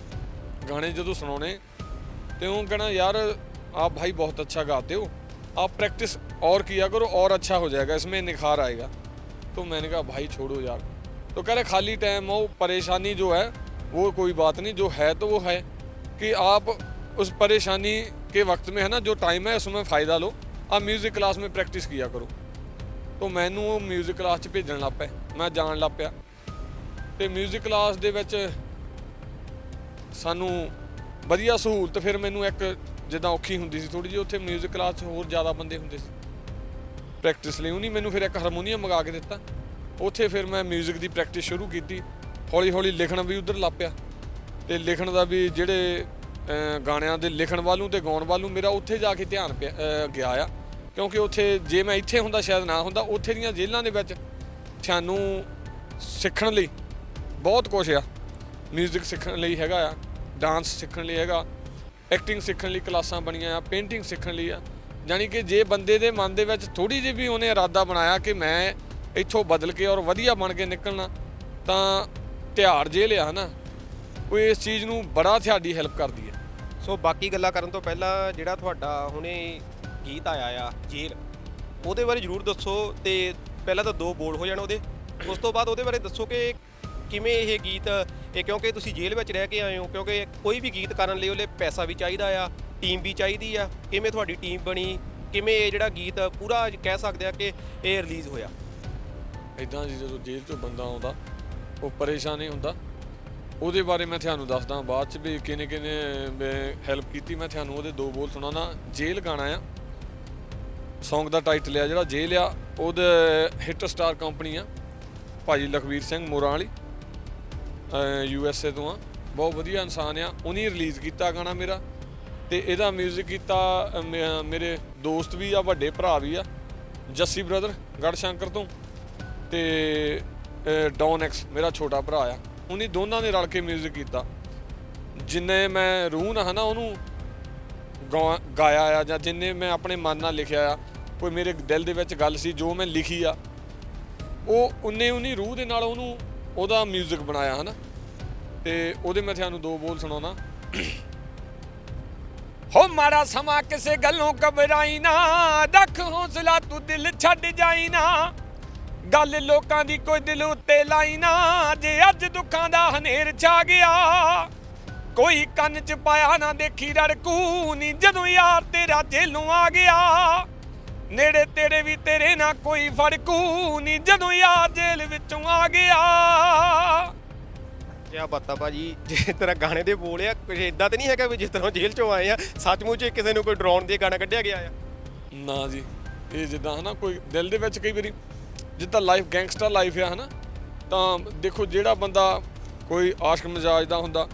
ਗਾਣੇ ਜਦੋਂ ਸੁਣਾਉਣੇ ਤੇ ਉਹ ਕਹਿਣਾ यार आप भाई बहुत अच्छा गाते हो, आप प्रैक्टिस और किया करो और अच्छा हो जाएगा, इसमें निखार आएगा। तो मैंने कहा भाई छोड़ो यार। तो कह रहे खाली टाइम हो, परेशानी जो है वो कोई बात नहीं, जो है तो वो है कि आप उस परेशानी के वक्त में है ना, जो टाइम है उसमें फ़ायदा लो, आप म्यूज़िक क्लास में प्रैक्टिस किया करो। तो मैनू म्यूज़िक क्लास 'ਚ ਭੇਜਣ ਲੱਗ ਪਏ, ਮੈਂ ਜਾਣ ਲੱਗ ਪਿਆ। ਤੇ म्यूज़िक क्लास ਦੇ ਵਿੱਚ ਸਾਨੂੰ ਵਧੀਆ ਸਹੂਲਤ, ਫਿਰ ਮੈਨੂੰ ਇੱਕ ਜਿੱਦਾਂ ਔਖੀ ਹੁੰਦੀ ਸੀ ਥੋੜੀ ਜਿਹੀ, ਉੱਥੇ म्यूज़िक क्लास 'ਚ ਹੋਰ ਜ਼ਿਆਦਾ ਬੰਦੇ ਹੁੰਦੇ ਸੀ ਪ੍ਰੈਕਟਿਸ ਲਈ। ਉਹਨੇ ਮੈਨੂੰ ਫਿਰ ਇੱਕ ਹਾਰਮੋਨੀਅਮ ਮੰਗਾ ਕੇ ਦਿੱਤਾ। ਉੱਥੇ ਫਿਰ ਮੈਂ ਮਿਊਜ਼ਿਕ ਦੀ ਪ੍ਰੈਕਟਿਸ ਸ਼ੁਰੂ ਕੀਤੀ। ਹੌਲੀ ਹੌਲੀ ਲਿਖਣ ਵੀ ਉੱਧਰ ਲੱਗ ਪਿਆ, ਤੇ ਲਿਖਣ ਦਾ ਵੀ ਜਿਹੜੇ ਗਾਣਿਆਂ ਦੇ ਲਿਖਣ ਵੱਲ ਨੂੰ ਤੇ ਗਾਉਣ ਵੱਲ ਨੂੰ ਮੇਰਾ ਉੱਥੇ ਜਾ ਕੇ ਧਿਆਨ ਗਿਆ ਆ। ਕਿਉਂਕਿ ਉੱਥੇ ਜੇ ਮੈਂ ਇੱਥੇ ਹੁੰਦਾ ਸ਼ਾਇਦ ਨਾ ਹੁੰਦਾ। ਉੱਥੇ ਦੀਆਂ ਜੇਲ੍ਹਾਂ ਦੇ ਵਿੱਚ ਤੁਹਾਨੂੰ ਸਿੱਖਣ ਲਈ ਬਹੁਤ ਕੁਛ ਆ। ਮਿਊਜ਼ਿਕ ਸਿੱਖਣ ਲਈ ਹੈਗਾ ਆ, ਡਾਂਸ ਸਿੱਖਣ ਲਈ ਹੈਗਾ, ਐਕਟਿੰਗ ਸਿੱਖਣ ਲਈ ਕਲਾਸਾਂ ਬਣੀਆਂ ਆ, ਪੇਂਟਿੰਗ ਸਿੱਖਣ ਲਈ ਆ। ਜਾਣੀ ਕਿ ਜੇ ਬੰਦੇ ਦੇ ਮਨ ਦੇ ਵਿੱਚ ਥੋੜ੍ਹੀ ਜਿਹੀ ਵੀ ਉਹਨੇ ਇਰਾਦਾ ਬਣਾਇਆ ਕਿ ਮੈਂ ਇੱਥੋਂ ਬਦਲ ਕੇ ਔਰ ਵਧੀਆ ਬਣ ਕੇ ਨਿਕਲਣਾ, ਤਾਂ ਤਿਹਾੜ ਜੇਲ੍ਹ ਆ ਨਾ, ਉਹ ਇਸ ਚੀਜ਼ ਨੂੰ ਬੜਾ ਤੁਹਾਡੀ ਹੈਲਪ ਕਰਦੀ ਹੈ। ਸੋ ਬਾਕੀ ਗੱਲਾਂ ਕਰਨ ਤੋਂ ਪਹਿਲਾਂ ਜਿਹੜਾ ਤੁਹਾਡਾ ਹੁਣੇ ਗੀਤ ਆਇਆ ਆ ਜੇਲ੍ਹ, ਉਹਦੇ ਬਾਰੇ ਜ਼ਰੂਰ ਦੱਸੋ। ਤੇ ਪਹਿਲਾਂ ਤਾਂ 2 ਬੋਲ ਹੋ ਜਾਣ ਉਹਦੇ, ਉਸ ਤੋਂ ਬਾਅਦ ਉਹਦੇ ਬਾਰੇ ਦੱਸੋ ਕਿ ਕਿਵੇਂ ਇਹ ਗੀਤ, ਇਹ ਕਿਉਂਕਿ ਤੁਸੀਂ ਜੇਲ੍ਹ ਵਿੱਚ ਰਹਿ ਕੇ ਆਏ ਹੋ, ਕਿਉਂਕਿ ਕੋਈ ਵੀ ਗੀਤ ਕਰਨ ਲਈ ਉਹਲੇ ਪੈਸਾ ਵੀ ਚਾਹੀਦਾ ਆ, ਟੀਮ ਵੀ ਚਾਹੀਦੀ ਆ। ਕਿਵੇਂ ਤੁਹਾਡੀ ਟੀਮ ਬਣੀ, ਕਿਵੇਂ ਇਹ ਜਿਹੜਾ ਗੀਤ ਪੂਰਾ ਕਹਿ ਸਕਦੇ ਆ ਕਿ ਇਹ ਰਿਲੀਜ਼ ਹੋਇਆ? ਇੱਦਾਂ ਜੀ, ਜਦੋਂ ਜੇਲ੍ਹ 'ਚੋਂ ਬੰਦਾ ਆਉਂਦਾ ਉਹ ਪਰੇਸ਼ਾਨ ਨਹੀਂ ਹੁੰਦਾ। ਉਹਦੇ ਬਾਰੇ ਮੈਂ ਤੁਹਾਨੂੰ ਦੱਸਦਾ ਬਾਅਦ 'ਚ ਵੀ ਕਿਹਨੇ ਹੈਲਪ ਕੀਤੀ। ਮੈਂ ਤੁਹਾਨੂੰ ਉਹਦੇ 2 ਬੋਲ ਸੁਣਾਉਣਾ। ਜੇਲ੍ਹ ਗਾਣਾ ਆ, ਸੌਂਗ ਦਾ ਟਾਈਟਲ ਆ ਜਿਹੜਾ ਜੇਲ੍ਹ ਆ, ਉਹਦੇ ਹਿੱਟ ਸਟਾਰ ਕੰਪਨੀ ਆ ਭਾਜੀ ਲਖਵੀਰ ਸਿੰਘ ਮੋਰਾਂ ਵਾਲੀ, USA ਤੋਂ ਆ, ਬਹੁਤ ਵਧੀਆ ਇਨਸਾਨ ਆ। ਉਹਨੇ ਰਿਲੀਜ਼ ਕੀਤਾ ਗਾਣਾ ਮੇਰਾ, ਤੇ ਇਹਦਾ ਮਿਊਜ਼ਿਕ ਕੀਤਾ ਮੇਰੇ ਦੋਸਤ ਵੀ ਆ, ਵੱਡੇ ਭਰਾ ਵੀ ਆ, ਜੱਸੀ ਬ੍ਰਦਰ ਗੜਸ਼ੰਕਰ ਤੋਂ, ਤੇ ਡੌਨ ਐਕਸ ਮੇਰਾ ਛੋਟਾ ਭਰਾ ਆ। ਉਹਨੇ ਦੋਨਾਂ ਨੇ ਰਲ ਕੇ ਮਿਊਜ਼ਿਕ ਕੀਤਾ। ਜਿੰਨੇ ਮੈਂ ਰੂਹ ਨਾਲ ਹੈ ਨਾ ਉਹਨੂੰ ਗਾਇਆ ਆ, ਜਾਂ ਜਿੰਨੇ ਮੈਂ ਆਪਣੇ ਮਨ ਨਾਲ ਲਿਖਿਆ ਆ, ਕੋਈ ਮੇਰੇ ਦਿਲ ਦੇ ਵਿੱਚ ਗੱਲ ਸੀ ਜੋ ਮੈਂ ਲਿਖੀ ਆ, ਉਹ ਉਨੀ ਰੂਹ ਦੇ ਨਾਲ ਉਹਨੂੰ ਉਹਦਾ ਮਿਊਜ਼ਿਕ ਬਣਾਇਆ ਹੈ ਨਾ। ਤੇ ਉਹਦੇ ਮੈਂ ਤੁਹਾਨੂੰ 2 ਬੋਲ ਸੁਣਾਉਣਾ। ਹੋ ਮਾੜਾ ਸਮਾਂ ਕਿਸੇ ਗੱਲੋਂ ਘਬਰਾਈ ਨਾ, ਰੱਖ ਹੌਸਲਾ ਤੂੰ ਦਿਲ ਛੱਡ ਜਾਈ ਨਾ, ਗੱਲ ਲੋਕਾਂ ਦੀ ਕੋਈ ਦਿਲ ਉੱਤੇ ਲਾਈ ਨਾ, ਜੇ ਅੱਜ ਦੁੱਖਾਂ ਦਾ ਹਨੇਰ ਛਾ ਗਿਆ, ਕੋਈ ਕੰਨ 'ਚ ਪਾਇਆ ਨਾ ਦੇਖੀ ਰੜਕੂ ਨੀ, ਜਦੋਂ ਯਾਰ ਤੇਰਾ ਜੇਲੋਂ ਆ ਗਿਆ, ਨੇੜੇ ਤੇਰੇ ਵੀ ਤੇਰੇ ਨਾਲ ਕੋਈ ਫੜਕੂ ਨੀ, ਜਦੋਂ ਯਾਰ ਜੇਲ੍ਹ ਵਿੱਚੋਂ ਆ ਗਿਆ। ਕਿਆ ਬਾਤਾਂ ਭਾਜੀ, ਜਿਸ ਤਰ੍ਹਾਂ ਗਾਣੇ ਦੇ ਬੋਲ ਆ, ਕੁਝ ਇਦਾਂ ਤਾਂ ਨਹੀਂ ਹੈਗਾ ਵੀ ਜਿਸ ਤਰ੍ਹਾਂ ਜੇਲ੍ਹ 'ਚੋਂ ਆਏ ਆ ਸੱਚਮੁੱਚ ਕਿਸੇ ਨੂੰ ਕੋਈ ਡਰਾਉਣ ਦੇ ਗਾਣਾ ਕੱਢਿਆ ਗਿਆ ਆ? ਨਾ ਜੀ, ਇਹ ਜਿੱਦਾਂ ਹੈ ਨਾ ਕੋਈ ਦਿਲ ਦੇ ਵਿੱਚ ਕਈ ਵਾਰੀ ਜਿੱਦਾਂ ਲਾਈਫ ਗੈਂਗਸਟਰ ਲਾਈਫ ਆ ਹੈ ਨਾ, ਤਾਂ ਦੇਖੋ ਜਿਹੜਾ ਬੰਦਾ ਕੋਈ ਆਸ਼ਕ ਮਜ਼ਾਜ ਦਾ ਹੁੰਦਾ,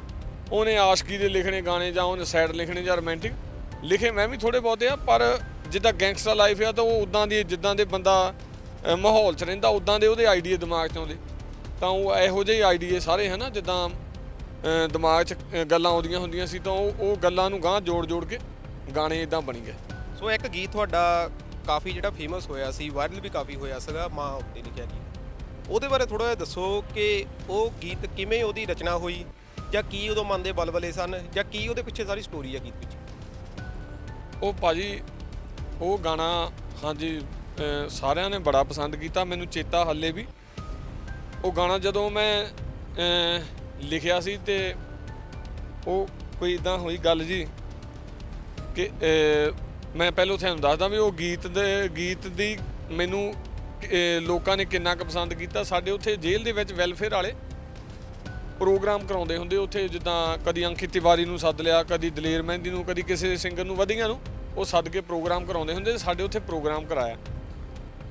ਉਹਨੇ ਆਸ਼ਕੀ ਦੇ ਲਿਖਣੇ ਗਾਣੇ, ਜਾਂ ਉਹਨੇ ਸੈਡ ਲਿਖਣੇ, ਜਾਂ ਰੋਮਾਂਟਿਕ ਲਿਖੇ ਮੈਂ ਵੀ ਥੋੜ੍ਹੇ ਬਹੁਤੇ ਆ। ਪਰ ਜਿੱਦਾਂ ਗੈਂਗਸਟਰ ਲਾਈਫ ਆ ਤਾਂ ਉਹ ਉੱਦਾਂ ਦੀ, ਜਿੱਦਾਂ ਦੇ ਬੰਦਾ ਮਾਹੌਲ 'ਚ ਰਹਿੰਦਾ ਉੱਦਾਂ ਦੇ ਉਹਦੇ ਆਈਡੀਏ ਦਿਮਾਗ 'ਚ ਆਉਂਦੇ। ਤਾਂ ਉਹ ਇਹੋ ਜਿਹੇ ਆਈਡੀਏ ਸਾਰੇ ਹੈ ਨਾ, ਜਿੱਦਾਂ ਦਿਮਾਗ 'ਚ ਗੱਲਾਂ ਆਉਂਦੀਆਂ ਹੁੰਦੀਆਂ ਸੀ, ਤਾਂ ਉਹ ਗੱਲਾਂ ਨੂੰ ਗਾਂਹ ਜੋੜ ਕੇ ਗਾਣੇ ਇੱਦਾਂ ਬਣੀ ਗਏ। ਸੋ ਇੱਕ ਗੀਤ ਤੁਹਾਡਾ ਕਾਫੀ ਜਿਹੜਾ ਫੇਮਸ ਹੋਇਆ ਸੀ, ਵਾਇਰਲ ਵੀ ਕਾਫੀ ਹੋਇਆ ਸੀਗਾ, ਮਾਂ ਉੱਤੇ ਲਿਖਿਆ ਗੀਤ, ਉਹਦੇ ਬਾਰੇ ਥੋੜ੍ਹਾ ਜਿਹਾ ਦੱਸੋ ਕਿ ਉਹ ਗੀਤ ਕਿਵੇਂ ਉਹਦੀ ਰਚਨਾ ਹੋਈ, ਜਾਂ ਕੀ ਉਦੋਂ ਮਨ ਦੇ ਬਲਬਲੇ ਸਨ, ਜਾਂ ਕੀ ਉਹਦੇ ਪਿੱਛੇ ਸਾਰੀ ਸਟੋਰੀ ਆ ਗੀਤ ਪਿੱਛੇ? ਉਹ ਭਾਜੀ ਉਹ ਗਾਣਾ ਹਾਂਜੀ ਸਾਰਿਆਂ ਨੇ ਬੜਾ ਪਸੰਦ ਕੀਤਾ, ਮੈਨੂੰ ਚੇਤਾ ਹਾਲੇ ਵੀ। ਉਹ ਗਾਣਾ ਜਦੋਂ ਮੈਂ ਲਿਖਿਆ ਸੀ, ਤੇ ਉਹ ਕੋਈ ਇੱਦਾਂ ਹੋਈ ਗੱਲ ਜੀ ਕਿ ਮੈਂ ਪਹਿਲਾਂ ਤੁਹਾਨੂੰ ਦੱਸਦਾ ਵੀ ਉਹ ਗੀਤ ਦੀ ਮੈਨੂੰ ਲੋਕਾਂ ਨੇ ਕਿੰਨਾ ਕੁ ਪਸੰਦ ਕੀਤਾ। ਸਾਡੇ ਉੱਥੇ ਜੇਲ੍ਹ ਦੇ ਵਿੱਚ ਵੈਲਫੇਅਰ ਵਾਲੇ ਪ੍ਰੋਗਰਾਮ ਕਰਾਉਂਦੇ ਹੁੰਦੇ ਉੱਥੇ, ਜਿੱਦਾਂ ਕਦੀ ਅੰਕਿਤ ਤਿਵਾਰੀ ਨੂੰ ਸੱਦ ਲਿਆ, ਕਦੀ ਦਲੇਰ ਮਹਿੰਦੀ ਨੂੰ, ਕਦੀ ਕਿਸੇ ਸਿੰਗਰ ਨੂੰ, ਵਧੀਆਂ ਨੂੰ ਉਹ ਸੱਦ ਕੇ ਪ੍ਰੋਗਰਾਮ ਕਰਾਉਂਦੇ ਹੁੰਦੇ। ਸਾਡੇ ਉੱਥੇ ਪ੍ਰੋਗਰਾਮ ਕਰਾਇਆ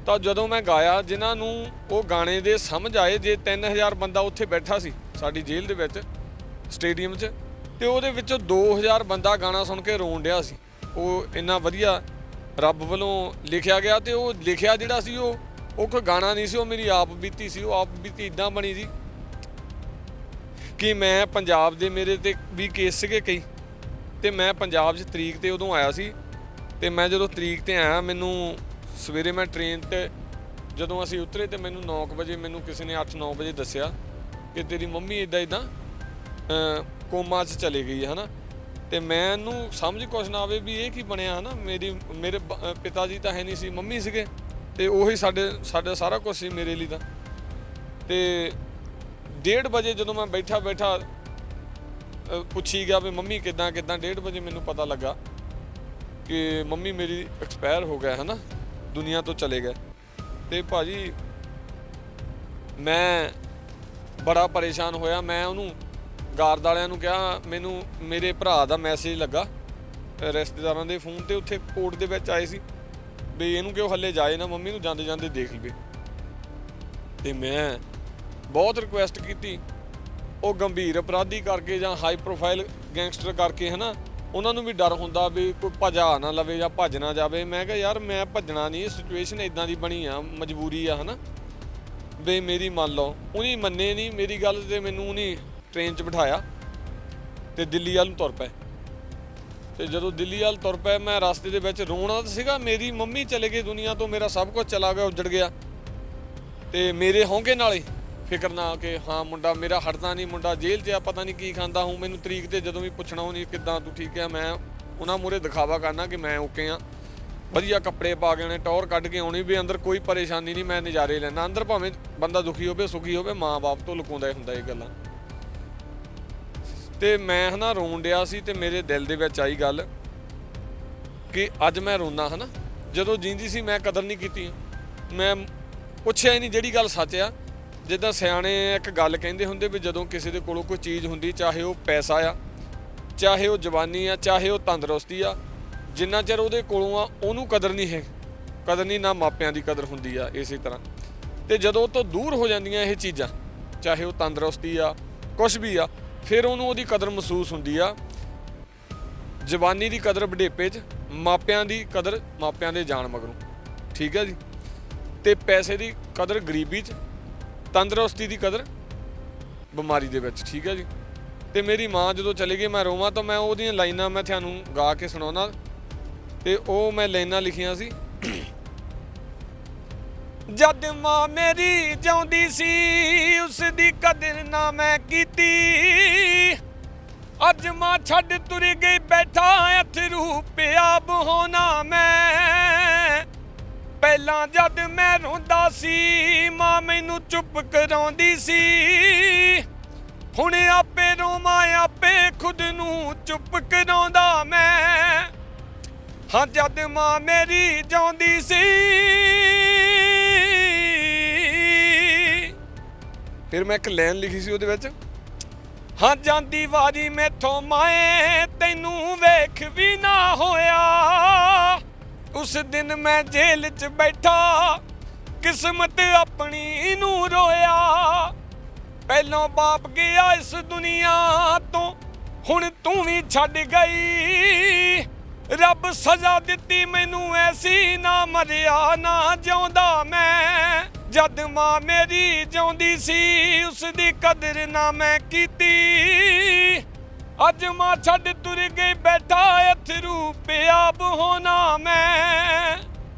ਤਾਂ ਜਦੋਂ ਮੈਂ ਗਾਇਆ, ਜਿਨ੍ਹਾਂ ਨੂੰ ਉਹ ਗਾਣੇ ਦੇ ਸਮਝ ਆਏ, ਜੇ 3000 ਬੰਦਾ ਉੱਥੇ ਬੈਠਾ ਸੀ ਸਾਡੀ ਜੇਲ੍ਹ ਦੇ ਵਿੱਚ ਸਟੇਡੀਅਮ 'ਚ, ਤੇ ਉਹਦੇ ਵਿੱਚੋਂ 2000 ਬੰਦਾ ਗਾਣਾ ਸੁਣ ਕੇ ਰੋਣ ਡਿਆ ਸੀ। ਉਹ ਇੰਨਾ ਵਧੀਆ ਰੱਬ ਵੱਲੋਂ ਲਿਖਿਆ ਗਿਆ, ਤੇ ਉਹ ਲਿਖਿਆ ਜਿਹੜਾ ਸੀ ਉਹ ਕੋਈ ਗਾਣਾ ਨਹੀਂ ਸੀ, ਉਹ ਮੇਰੀ ਆਪ ਬੀਤੀ ਸੀ। ਉਹ ਆਪ ਬੀਤੀ ਇੱਦਾਂ ਬਣੀ ਸੀ ਕਿ ਮੈਂ ਪੰਜਾਬ ਦੇ, ਮੇਰੇ ਤੇ ਵੀ ਕੇਸ ਸੀਗੇ ਕਈ, ਤੇ ਮੈਂ ਪੰਜਾਬ 'ਚ ਤਰੀਕ ਤੇ ਉਦੋਂ ਆਇਆ ਸੀ। ਤੇ ਮੈਂ ਜਦੋਂ ਤਰੀਕ ਤੇ ਆਇਆ, ਮੈਨੂੰ ਸਵੇਰੇ ਮੈਂ ਟ੍ਰੇਨ ਤੇ ਜਦੋਂ ਅਸੀਂ ਉਤਰੇ ਤੇ ਮੈਨੂੰ 9 ਵਜੇ ਮੈਨੂੰ ਕਿਸੇ ਨੇ 8-9 ਵਜੇ ਦੱਸਿਆ ਕਿ ਤੇਰੀ ਮੰਮੀ ਇੱਦਾਂ ਕੋਮਾ 'ਚ ਚਲੀ ਗਈ ਹੈ ਨਾ। ਤੇ ਮੈਨੂੰ ਸਮਝ ਕੁਛ ਨਾ ਆਵੇ ਵੀ ਇਹ ਕੀ ਬਣਿਆ ਹੈ ਨਾ। ਮੇਰੇ ਪਿਤਾ ਜੀ ਤਾਂ ਹੈ ਨਹੀਂ ਸੀ, ਮੰਮੀ ਸੀਗੇ, ਤੇ ਉਹੀ ਸਾਡਾ ਸਾਰਾ ਕੁਝ ਸੀ ਮੇਰੇ ਲਈ ਤਾਂ। ਤੇ 1:30 ਵਜੇ ਜਦੋਂ ਮੈਂ ਬੈਠਾ ਪੁੱਛੀ ਗਿਆ ਵੀ ਮੰਮੀ ਕਿੱਦਾਂ 1:30 ਵਜੇ ਮੈਨੂੰ ਪਤਾ ਲੱਗਾ ਕਿ ਮੰਮੀ ਮੇਰੀ ਐਕਸਪਾਇਰ ਹੋ ਗਿਆ ਹੈ ਨਾ, ਦੁਨੀਆ ਤੋਂ ਚਲੇ ਗਏ। ਤੇ ਭਾਜੀ ਮੈਂ ਬੜਾ ਪਰੇਸ਼ਾਨ ਹੋਇਆ। ਮੈਂ ਉਹਨੂੰ ਗਾਰਡ ਵਾਲਿਆਂ ਨੂੰ ਕਿਹਾ, ਮੈਨੂੰ ਮੇਰੇ ਭਰਾ ਦਾ ਮੈਸੇਜ ਲੱਗਾ ਰਿਸ਼ਤੇਦਾਰਾਂ ਦੇ ਫੋਨ ਤੇ, ਉੱਥੇ ਕੋਰਟ ਦੇ ਵਿੱਚ ਆਏ ਸੀ ਵੀ ਇਹਨੂੰ ਕਿਉਂ ਹੱਲੇ ਜਾਏ ਨਾ, ਮੰਮੀ ਨੂੰ ਜਾਂਦੇ ਜਾਂਦੇ ਦੇਖ ਲਵੇ। ਤੇ ਮੈਂ ਬਹੁਤ ਰਿਕੁਐਸਟ ਕੀਤੀ। ਉਹ ਗੰਭੀਰ ਅਪਰਾਧੀ ਕਰਕੇ ਜਾਂ ਹਾਈ ਪ੍ਰੋਫਾਈਲ ਗੈਂਗਸਟਰ ਕਰਕੇ ਹੈ ਨਾ, ਉਹਨਾਂ ਨੂੰ ਵੀ ਡਰ ਹੁੰਦਾ ਵੀ ਕੋਈ ਭਜਾ ਨਾ ਲਵੇ ਜਾਂ ਭੱਜ ਨਾ ਜਾਵੇ। ਮੈਂ ਕਿਹਾ ਯਾਰ ਮੈਂ ਭੱਜਣਾ ਨਹੀਂ, ਸਿਚੁਏਸ਼ਨ ਇੱਦਾਂ ਦੀ ਬਣੀ ਆ, ਮਜਬੂਰੀ ਆ ਹੈ ਨਾ, ਵੀ ਮੇਰੀ ਮੰਨ ਲਓ। ਉਹਨੇ ਮੰਨੇ ਨਹੀਂ ਮੇਰੀ ਗੱਲ, ਤੇ ਮੈਨੂੰ ਉਹਨੇ ਟ੍ਰੇਨ 'ਚ ਬਿਠਾਇਆ ਤੇ ਦਿੱਲੀ ਵੱਲ ਨੂੰ ਤੁਰ ਪਏ। ਤੇ ਜਦੋਂ ਦਿੱਲੀ ਵੱਲ ਤੁਰ ਪਏ, ਮੈਂ ਰਸਤੇ ਦੇ ਵਿੱਚ ਰੋਣਾ ਤਾਂ ਸੀਗਾ, ਮੇਰੀ ਮੰਮੀ ਚਲੇ ਗਈ ਦੁਨੀਆ ਤੋਂ, ਮੇਰਾ ਸਭ ਕੁਝ ਚਲਾ ਗਿਆ, ਉੱਜੜ ਗਿਆ। ਤੇ ਮੇਰੇ ਹੌਂਕੇ ਨਾਲ ਹੀ ਫਿਕਰ ਨਾ ਕਿ ਹਾਂ ਮੁੰਡਾ ਮੇਰਾ ਹਟਦਾ ਨਹੀਂ, ਮੁੰਡਾ ਜੇਲ੍ਹ 'ਚ ਆ, ਪਤਾ ਨਹੀਂ ਕੀ ਖਾਂਦਾ ਹੂੰ। ਮੈਨੂੰ ਤਰੀਕ ਤੇ ਜਦੋਂ ਵੀ ਪੁੱਛਣਾ ਉਹਨੇ ਕਿੱਦਾਂ ਤੂੰ ਠੀਕ ਹੈ, ਮੈਂ ਉਹਨਾਂ ਮੂਹਰੇ ਦਿਖਾਵਾ ਕਰਨਾ ਕਿ ਮੈਂ ਓਕੇ ਆ, ਵਧੀਆ ਕੱਪੜੇ ਪਾ ਕੇ ਆਉਣੇ, ਟੌਰ ਕੱਢ ਕੇ ਆਉਣੀ, ਵੀ ਅੰਦਰ ਕੋਈ ਪਰੇਸ਼ਾਨੀ ਨਹੀਂ, ਮੈਂ ਨਜ਼ਾਰੇ ਲੈਣਾ। ਅੰਦਰ ਭਾਵੇਂ ਬੰਦਾ ਦੁਖੀ ਹੋਵੇ ਸੁਖੀ ਹੋਵੇ, ਮਾਂ ਬਾਪ ਤੋਂ ਲੁਕਾਉਂਦਾ ਹੁੰਦਾ ਇਹ ਗੱਲਾਂ। ਤੇ ਮੈਂ ਹੈ ਨਾ ਰੋਣ ਡਿਆ ਸੀ, ਤੇ ਮੇਰੇ ਦਿਲ ਦੇ ਵਿੱਚ ਆਈ ਗੱਲ ਕਿ ਅੱਜ ਮੈਂ ਰੋਣਾ ਹੈ ਨਾ। ਜਦੋਂ ਜੀਂਦੀ ਸੀ ਮੈਂ ਕਦਰ ਨਹੀਂ ਕੀਤੀ, ਮੈਂ ਪੁੱਛਿਆ ਹੀ ਨਹੀਂ ਜਿਹੜੀ ਗੱਲ ਸੱਚ ਆ। ਜਿੱਦਾਂ ਸਿਆਣੇ ਇੱਕ ਗੱਲ ਕਹਿੰਦੇ ਹੁੰਦੇ ਵੀ ਜਦੋਂ ਕਿਸੇ ਦੇ ਕੋਲੋਂ ਕੋਈ ਚੀਜ਼ ਹੁੰਦੀ, ਚਾਹੇ ਉਹ ਪੈਸਾ ਆ, ਚਾਹੇ ਉਹ ਜਵਾਨੀ ਆ, ਚਾਹੇ ਉਹ ਤੰਦਰੁਸਤੀ ਆ, ਜਿੰਨਾ ਚਿਰ ਉਹਦੇ ਕੋਲੋਂ ਆ ਉਹਨੂੰ ਕਦਰ ਨਹੀਂ ਹੈ, ਕਦਰ ਨਹੀਂ ਨਾ ਮਾਪਿਆਂ ਦੀ ਕਦਰ ਹੁੰਦੀ ਆ ਇਸੇ ਤਰ੍ਹਾਂ। ਤੇ ਜਦੋਂ ਉਹ ਤੋਂ ਦੂਰ ਹੋ ਜਾਂਦੀਆਂ ਇਹ ਚੀਜ਼ਾਂ, ਚਾਹੇ ਉਹ ਤੰਦਰੁਸਤੀ ਆ, ਕੁਛ ਵੀ ਆ, ਫਿਰ ਉਹਨੂੰ ਉਹਦੀ ਕਦਰ ਮਹਿਸੂਸ ਹੁੰਦੀ ਆ। ਜਵਾਨੀ ਦੀ ਕਦਰ ਬੁਢੇਪੇ 'ਚ, ਮਾਪਿਆਂ ਦੀ ਕਦਰ ਮਾਪਿਆਂ ਦੇ ਜਾਣ ਮਗਰੋਂ, ਠੀਕ ਹੈ ਜੀ। ਤੇ ਪੈਸੇ ਦੀ ਕਦਰ ਗਰੀਬੀ 'ਚ, ਤੰਦਰੁਸਤੀ ਦੀ ਕਦਰ ਬਿਮਾਰੀ ਦੇ ਵਿੱਚ, ਠੀਕ ਹੈ ਜੀ। ਤੇ ਮੇਰੀ ਮਾਂ ਜਦੋਂ ਚਲੀ ਗਈ, ਮੈਂ ਰੋਵਾਂ ਤਾਂ ਮੈਂ ਉਹਦੀਆਂ ਲਾਈਨਾਂ ਮੈਂ ਤੁਹਾਨੂੰ ਗਾ ਕੇ ਸੁਣਾਉਣਾ। ਤੇ ਉਹ ਮੈਂ ਲਾਈਨਾਂ ਲਿਖੀਆਂ ਸੀ। ਜਦ ਮਾਂ ਮੇਰੀ ਜਿਉਂਦੀ ਸੀ, ਉਸ ਦੀ ਕਦਰ ਨਾ ਮੈਂ ਕੀਤੀ, ਅੱਜ ਮਾਂ ਛੱਡ ਤੁਰ ਗਈ, ਬੈਠਾ ਅਥਰੂ ਪਿਆ ਬਹੋਨਾ ਮੈਂ। ਪਹਿਲਾਂ ਜਦ ਮੈਂ ਰੋਂਦਾ ਸੀ, ਮਾਂ ਮੈਨੂੰ ਚੁੱਪ ਕਰਾਉਂਦੀ ਸੀ, ਹੁਣ ਆਪੇ ਰੋਵਾਂ, ਆਪੇ ਖੁਦ ਨੂੰ ਚੁੱਪ ਕਰਾਉਂਦਾ ਮੈਂ। ਹਾਂ ਜਦ ਮਾਂ ਮੇਰੀ ਜਿਉਂਦੀ ਸੀ। ਫਿਰ ਮੈਂ ਇੱਕ ਲਾਈਨ ਲਿਖੀ ਸੀ ਉਹਦੇ ਵਿੱਚ, ਹਾਂ ਜਾਂਦੀ ਵਾਰੀ ਮੈਥੋਂ ਮਾਏ, ਤੈਨੂੰ ਵੇਖ ਵੀ ਨਾ ਹੋਇਆ, ਉਸ ਦਿਨ ਮੈਂ ਜੇਲ੍ਹ 'ਚ ਬੈਠਾ, ਕਿਸਮਤ ਆਪਣੀ ਨੂੰ ਰੋਇਆ। ਪਹਿਲੋਂ ਬਾਪ ਗਿਆ ਇਸ ਦੁਨੀਆ ਤੋਂ, ਹੁਣ ਤੂੰ ਵੀ ਛੱਡ ਗਈ, ਰੱਬ ਸਜ਼ਾ ਦਿੱਤੀ ਮੈਨੂੰ ਐਸੀ, ਨਾ ਮਰਿਆ ਨਾ ਜਿਉਂਦਾ ਮੈਂ। ਜਦ ਮਾਂ ਮੇਰੀ ਜਿਉਂਦੀ ਸੀ, ਉਸ ਦੀ ਕਦਰ ਨਾ ਮੈਂ ਕੀਤੀ, ਅੱਜ ਮਾਂ ਛੱਡ ਤੁਰ ਗਈ, ਬੈਠਾ ਅਥਰੂ ਪਿਆ ਬਹੋਨਾ ਮੈਂ।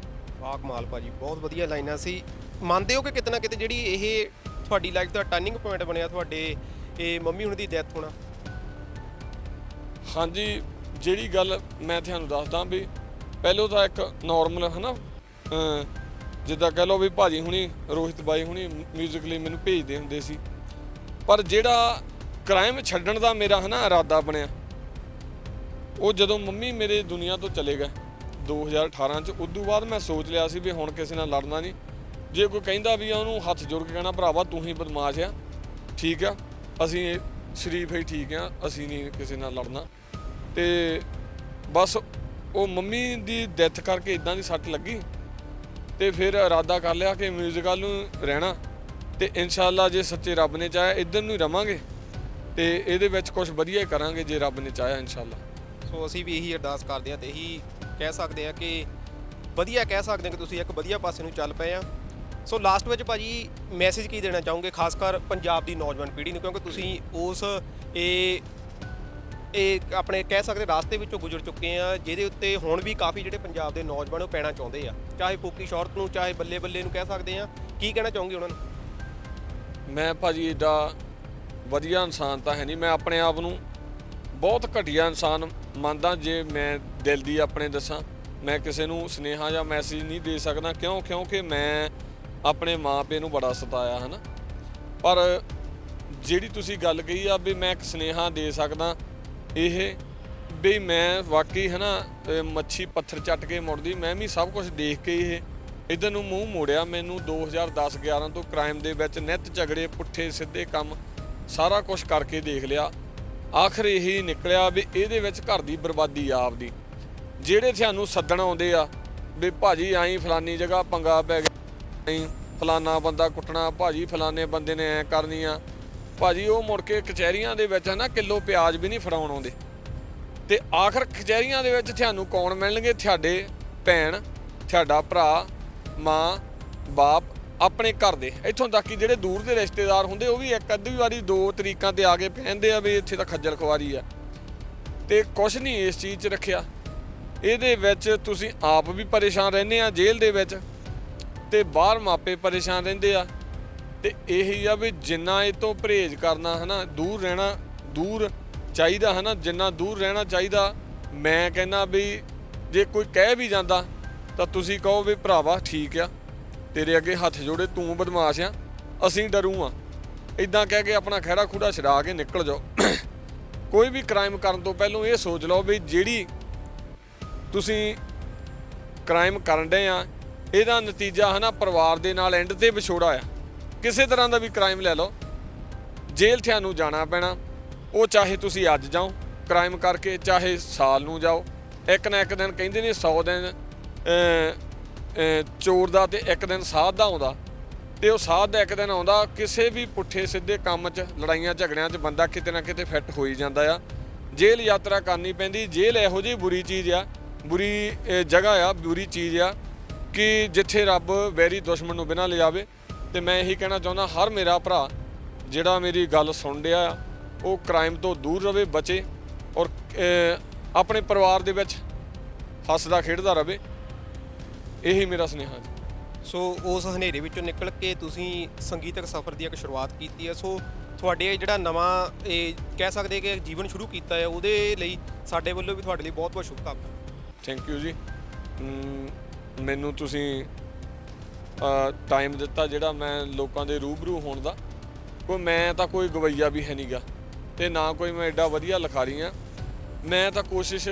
ਵਾਹ ਕਮਾਲ ਭਾਜੀ, ਬਹੁਤ ਵਧੀਆ ਲਾਈਨਾਂ ਸੀ। ਮੰਨਦੇ ਹੋ ਕਿ ਕਿਤੇ ਨਾ ਕਿਤੇ ਜਿਹੜੀ ਇਹ ਤੁਹਾਡੀ ਲਾਈਫ ਦਾ ਟਰਨਿੰਗ ਪੁਆਇੰਟ ਬਣਿਆ, ਤੁਹਾਡੇ ਇਹ ਮੰਮੀ ਹੁਣ ਦੀ ਡੈਥ ਹੋਣਾ? ਹਾਂਜੀ, ਜਿਹੜੀ ਗੱਲ ਮੈਂ ਤੁਹਾਨੂੰ ਦੱਸਦਾ ਵੀ ਪਹਿਲੋਂ ਤਾਂ ਇੱਕ ਨੋਰਮਲ ਹੈ ਨਾ, ਜਿੱਦਾਂ ਕਹਿ ਲਓ ਵੀ ਭਾਜੀ ਹੁਣੀ, ਰੋਹਿਤ ਬਾਈ ਹੁਣੀ ਮਿਊਜ਼ਿਕ ਲਈ ਮੈਨੂੰ ਭੇਜਦੇ ਹੁੰਦੇ ਸੀ। ਪਰ ਜਿਹੜਾ ਕ੍ਰਾਈਮ ਛੱਡਣ ਦਾ ਮੇਰਾ ਹੈ ਨਾ ਇਰਾਦਾ ਬਣਿਆ, ਉਹ ਜਦੋਂ ਮੰਮੀ ਮੇਰੇ ਦੁਨੀਆ ਤੋਂ ਚਲੇ ਗਏ 2018 'ਚ, ਉਦੋਂ ਬਾਅਦ ਮੈਂ ਸੋਚ ਲਿਆ ਸੀ ਵੀ ਹੁਣ ਕਿਸੇ ਨਾਲ ਲੜਨਾ ਨਹੀਂ। ਜੇ ਕੋਈ ਕਹਿੰਦਾ ਵੀ ਆ, ਉਹਨੂੰ ਹੱਥ ਜੋੜ ਕੇ ਕਹਿਣਾ ਭਰਾਵਾ ਤੂੰ ਹੀ ਬਦਮਾਸ਼ ਆ, ਠੀਕ ਆ, ਅਸੀਂ ਸ਼ਰੀਫ ਹੀ ਠੀਕ ਆ, ਅਸੀਂ ਨਹੀਂ ਕਿਸੇ ਨਾਲ ਲੜਨਾ। ਤੇ ਬਸ ਉਹ ਮੰਮੀ ਦੀ ਡੈਥ ਕਰਕੇ ਇਦਾਂ ਦੀ ਸੱਟ ਲੱਗੀ ਤੇ ਫਿਰ ਇਰਾਦਾ ਕਰ ਲਿਆ ਕਿ ਮਿਊਜ਼ੀਕਲ ਨੂੰ ਰਹਿਣਾ ਤੇ ਇਨਸ਼ਾਅੱਲਾ ਜੇ ਸੱਚੇ ਰੱਬ ਨੇ ਚਾਹਿਆ ਇੱਧਰ ਨੂੰ ਹੀ ਰਵਾਂਗੇ ਤੇ ਇਹਦੇ ਵਿੱਚ ਕੁਝ ਵਧੀਆ ਹੀ ਕਰਾਂਗੇ ਜੇ ਰੱਬ ਨੇ ਚਾਹਿਆ ਇਨਸ਼ਾਅੱਲਾ। ਸੋ ਅਸੀਂ ਵੀ ਇਹੀ ਅਰਦਾਸ ਕਰਦੇ ਹਾਂ ਤੇ ਇਹੀ ਕਹਿ ਸਕਦੇ ਹਾਂ ਕਿ ਵਧੀਆ ਕਹਿ ਸਕਦੇ ਹਾਂ ਕਿ ਤੁਸੀਂ ਇੱਕ ਵਧੀਆ ਪਾਸੇ ਨੂੰ ਚੱਲ ਪਏ ਆ। ਸੋ ਲਾਸਟ ਵਿੱਚ ਭਾਜੀ ਮੈਸੇਜ ਕੀ ਦੇਣਾ ਚਾਹੋਗੇ ਖਾਸ ਕਰ ਪੰਜਾਬ ਦੀ ਨੌਜਵਾਨ ਪੀੜ੍ਹੀ ਨੂੰ, ਕਿਉਂਕਿ ਤੁਸੀਂ ਉਸ ਇਹ ਆਪਣੇ ਕਹਿ ਸਕਦੇ ਰਾਸਤੇ ਵਿੱਚੋਂ ਗੁਜ਼ਰ ਚੁੱਕੇ ਆ ਜਿਹਦੇ ਉੱਤੇ ਹੁਣ ਵੀ ਕਾਫੀ ਜਿਹੜੇ ਪੰਜਾਬ ਦੇ ਨੌਜਵਾਨ ਉਹ ਪੈਣਾ ਚਾਹੁੰਦੇ ਆ, ਚਾਹੇ ਫੋਕੀ ਸ਼ੌਹਰਤ ਨੂੰ ਚਾਹੇ ਬੱਲੇ ਬੱਲੇ ਨੂੰ ਕਹਿ ਸਕਦੇ ਆ। ਕੀ ਕਹਿਣਾ ਚਾਹੋਗੇ ਉਹਨਾਂ ਨੂੰ? ਮੈਂ ਭਾਜੀ ਏਡਾ ਵਧੀਆ ਇਨਸਾਨ ਤਾਂ ਹੈ ਨਹੀਂ, ਮੈਂ ਆਪਣੇ ਆਪ ਨੂੰ ਬਹੁਤ ਘਟੀਆ ਇਨਸਾਨ ਮੰਨਦਾ। ਜੇ ਮੈਂ ਦਿਲ ਦੀ ਆਪਣੇ ਦੱਸਾਂ, ਮੈਂ ਕਿਸੇ ਨੂੰ ਸੁਨੇਹਾ ਜਾਂ ਮੈਸੇਜ ਨਹੀਂ ਦੇ ਸਕਦਾ ਕਿਉਂਕਿ ਮੈਂ ਆਪਣੇ ਮਾਂ ਪਿਓ ਨੂੰ ਬੜਾ ਸਤਾਇਆ ਹੈ ਨਾ। ਪਰ ਜਿਹੜੀ ਤੁਸੀਂ ਗੱਲ ਕਹੀ ਆ ਵੀ ਮੈਂ ਇੱਕ ਸੁਨੇਹਾ ਦੇ ਸਕਦਾ ਇਹ ਵੀ ਮੈਂ ਵਾਕਈ ਹੈ ਨਾ ਮੱਛੀ ਪੱਥਰ ਚੱਟ ਕੇ ਮੁੜਦੀ, ਮੈਂ ਵੀ ਸਭ ਕੁਝ ਦੇਖ ਕੇ ਇਹ ਇੱਧਰ ਨੂੰ ਮੂੰਹ ਮੋੜਿਆ। ਮੈਨੂੰ 2010-11 ਤੋਂ ਕ੍ਰਾਈਮ ਦੇ ਵਿੱਚ ਨਿੱਤ ਝਗੜੇ ਪੁੱਠੇ ਸਿੱਧੇ ਕੰਮ ਸਾਰਾ ਕੁਝ ਕਰਕੇ ਦੇਖ ਲਿਆ। ਆਖਰ ਇਹੀ ਨਿਕਲਿਆ ਵੀ ਇਹਦੇ ਵਿੱਚ ਘਰ ਦੀ ਬਰਬਾਦੀ ਆਪਦੀ। ਜਿਹੜੇ ਤੁਹਾਨੂੰ ਸੱਦਣ ਆਉਂਦੇ ਆ ਵੀ ਭਾਜੀ ਆਈ ਫਲਾਨੀ ਜਗ੍ਹਾ ਪੰਗਾ ਪੈ ਗਿਆ, ਫਲਾਨਾ ਬੰਦਾ ਕੁੱਟਣਾ, ਭਾਜੀ ਫਲਾਨੇ ਬੰਦੇ ਨੇ ਐ ਕਰਨੀ ਆ, ਭਾਜੀ ਉਹ ਮੁੜ ਕੇ ਕਚਹਿਰੀਆਂ ਦੇ ਵਿੱਚ ਹੈ ਨਾ ਕਿਲੋ ਪਿਆਜ਼ ਵੀ ਨਹੀਂ ਫੜਾਉਣ ਆਉਂਦੇ। ਤੇ ਆਖਰ ਕਚਹਿਰੀਆਂ ਦੇ ਵਿੱਚ ਤੁਹਾਨੂੰ ਕੌਣ ਮਿਲਣਗੇ? ਤੁਹਾਡੇ ਭੈਣ, ਤੁਹਾਡਾ ਭਰਾ, ਮਾਂ, ਬਾਪ, ਆਪਣੇ ਘਰ ਦੇ। ਇੱਥੋਂ ਤੱਕ ਕਿ ਜਿਹੜੇ ਦੂਰ ਦੇ ਰਿਸ਼ਤੇਦਾਰ ਹੁੰਦੇ ਉਹ ਵੀ ਇੱਕ ਅੱਧੀ ਵਾਰੀ ਦੋ ਤਰੀਕਾਂ ਤੇ ਆ ਕੇ ਪਹਿਨਦੇ ਆ ਵੀ ਇੱਥੇ ਤਾਂ ਖੱਜਲ ਖੁਆਰੀ ਆ। ਤੇ ਕੁਛ ਨਹੀਂ ਇਸ ਚੀਜ਼ 'ਚ ਰੱਖਿਆ। ਇਹਦੇ ਵਿੱਚ ਤੁਸੀਂ ਆਪ ਵੀ ਪਰੇਸ਼ਾਨ ਰਹਿੰਦੇ ਆ ਜੇਲ੍ਹ ਦੇ ਵਿੱਚ ਤੇ ਬਾਹਰ ਮਾਪੇ ਪਰੇਸ਼ਾਨ ਰਹਿੰਦੇ ਆ। ਤੇ ਇਹੀ ਆ ਵੀ ਜਿੰਨਾ ਇਹ ਤੋਂ ਪਰਹੇਜ਼ ਕਰਨਾ ਹੈ ਨਾ, ਦੂਰ ਰਹਿਣਾ ਦੂਰ ਚਾਹੀਦਾ ਹੈ ਨਾ, ਜਿੰਨਾ ਦੂਰ ਰਹਿਣਾ ਚਾਹੀਦਾ। ਮੈਂ ਕਹਿੰਦਾ ਵੀ ਜੇ ਕੋਈ ਕਹਿ ਵੀ ਜਾਂਦਾ ਤਾਂ ਤੁਸੀਂ ਕਹੋ ਵੀ ਭਰਾਵਾ ਠੀਕ ਆ, ਤੇਰੇ ਅੱਗੇ ਹੱਥ ਜੋੜੇ, ਤੂੰ ਬਦਮਾਸ਼ ਆ, ਅਸੀਂ ਡਰੂ ਆ, ਇੱਦਾਂ ਕਹਿ ਕੇ ਆਪਣਾ ਖਹਿੜਾ ਖੂੜਾ ਛਡਾ ਕੇ ਨਿਕਲ ਜਾਓ। ਕੋਈ ਵੀ ਕ੍ਰਾਈਮ ਕਰਨ ਤੋਂ ਪਹਿਲਾਂ ਇਹ ਸੋਚ ਲਓ ਵੀ ਜਿਹੜੀ ਤੁਸੀਂ ਕ੍ਰਾਈਮ ਕਰਨ ਡਏ ਆ ਇਹਦਾ ਨਤੀਜਾ ਹੈ ਨਾ ਪਰਿਵਾਰ ਦੇ ਨਾਲ ਐਂਡ ਤੇ ਵਿਛੋੜਾ ਆ। ਕਿਸੇ ਤਰ੍ਹਾਂ ਦਾ ਵੀ ਕ੍ਰਾਈਮ ਲੈ ਲਓ, ਜੇਲ੍ਹ ਤੁਹਾਨੂੰ ਜਾਣਾ ਪੈਣਾ। ਉਹ ਚਾਹੇ ਤੁਸੀਂ ਅੱਜ ਜਾਓ ਕ੍ਰਾਈਮ ਕਰਕੇ, ਚਾਹੇ ਸਾਲ ਨੂੰ ਜਾਓ। ਇੱਕ ਨਾ ਇੱਕ ਦਿਨ ਕਹਿੰਦੇ ਨੇ 100 ਦਿਨ ਚੋਰ ਦਾ ਤੇ ਇੱਕ ਦਿਨ ਸਾਧ ਦਾ ਆਉਂਦਾ। ਤੇ ਉਹ ਸਾਧ ਦਾ ਇੱਕ ਦਿਨ ਆਉਂਦਾ। ਕਿਸੇ ਵੀ ਪੁੱਠੇ ਸਿੱਧੇ ਕੰਮ 'ਚ, ਲੜਾਈਆਂ ਝਗੜਿਆਂ 'ਚ ਬੰਦਾ ਕਿਤੇ ਨਾ ਕਿਤੇ ਫਿੱਟ ਹੋ ਹੀ ਜਾਂਦਾ ਆ। ਜੇਲ੍ਹ ਯਾਤਰਾ ਕਰਨੀ ਪੈਂਦੀ। ਜੇਲ੍ਹ ਇਹੋ ਜਿਹੀ ਬੁਰੀ ਚੀਜ਼ ਆ, ਬੁਰੀ ਜਗ੍ਹਾ ਆ, ਬੁਰੀ ਚੀਜ਼ ਆ ਕਿ ਜਿੱਥੇ ਰੱਬ ਵੈਰੀ ਦੁਸ਼ਮਣ ਨੂੰ ਬਿਨਾਂ ਲਿਜਾਵੇ। ਤੇ ਮੈਂ ਇਹੀ ਕਹਿਣਾ ਚਾਹੁੰਦਾ ਹਰ ਮੇਰਾ ਭਰਾ ਜਿਹੜਾ ਮੇਰੀ ਗੱਲ ਸੁਣ ਰਿਹਾ ਆ ਉਹ ਕ੍ਰਾਈਮ ਤੋਂ ਦੂਰ ਰਹੇ, ਬਚੇ ਔਰ ਆਪਣੇ ਪਰਿਵਾਰ ਦੇ ਵਿੱਚ ਹੱਸਦਾ ਖੇਡਦਾ ਰਹੇ। ਇਹੀ ਮੇਰਾ ਸੁਨੇਹਾ ਜੀ। ਸੋ ਉਸ ਹਨੇਰੇ ਵਿੱਚੋਂ ਨਿਕਲ ਕੇ ਤੁਸੀਂ ਸੰਗੀਤਕ ਸਫ਼ਰ ਦੀ ਇੱਕ ਸ਼ੁਰੂਆਤ ਕੀਤੀ ਹੈ। ਸੋ ਤੁਹਾਡੇ ਜਿਹੜਾ ਨਵਾਂ ਇਹ ਕਹਿ ਸਕਦੇ ਕਿ ਜੀਵਨ ਸ਼ੁਰੂ ਕੀਤਾ ਹੈ ਉਹਦੇ ਲਈ ਸਾਡੇ ਵੱਲੋਂ ਵੀ ਤੁਹਾਡੇ ਲਈ ਬਹੁਤ ਬਹੁਤ ਸ਼ੁਭਕਾਮਨਾਵਾਂ। ਥੈਂਕ ਯੂ ਜੀ। ਮੈਨੂੰ ਤੁਸੀਂ ਟਾਈਮ ਦਿੱਤਾ ਜਿਹੜਾ ਮੈਂ ਲੋਕਾਂ ਦੇ ਰੂਬਰੂ ਹੋਣ ਦਾ। ਮੈਂ ਤਾਂ ਕੋਈ ਗਵਈਆ ਵੀ ਹੈ ਨਹੀਂਗਾ ਤੇ ਨਾ ਕੋਈ ਮੈਂ ਐਡਾ ਵਧੀਆ ਲਿਖਾਰੀ ਆ। ਮੈਂ ਤਾਂ ਕੋਸ਼ਿਸ਼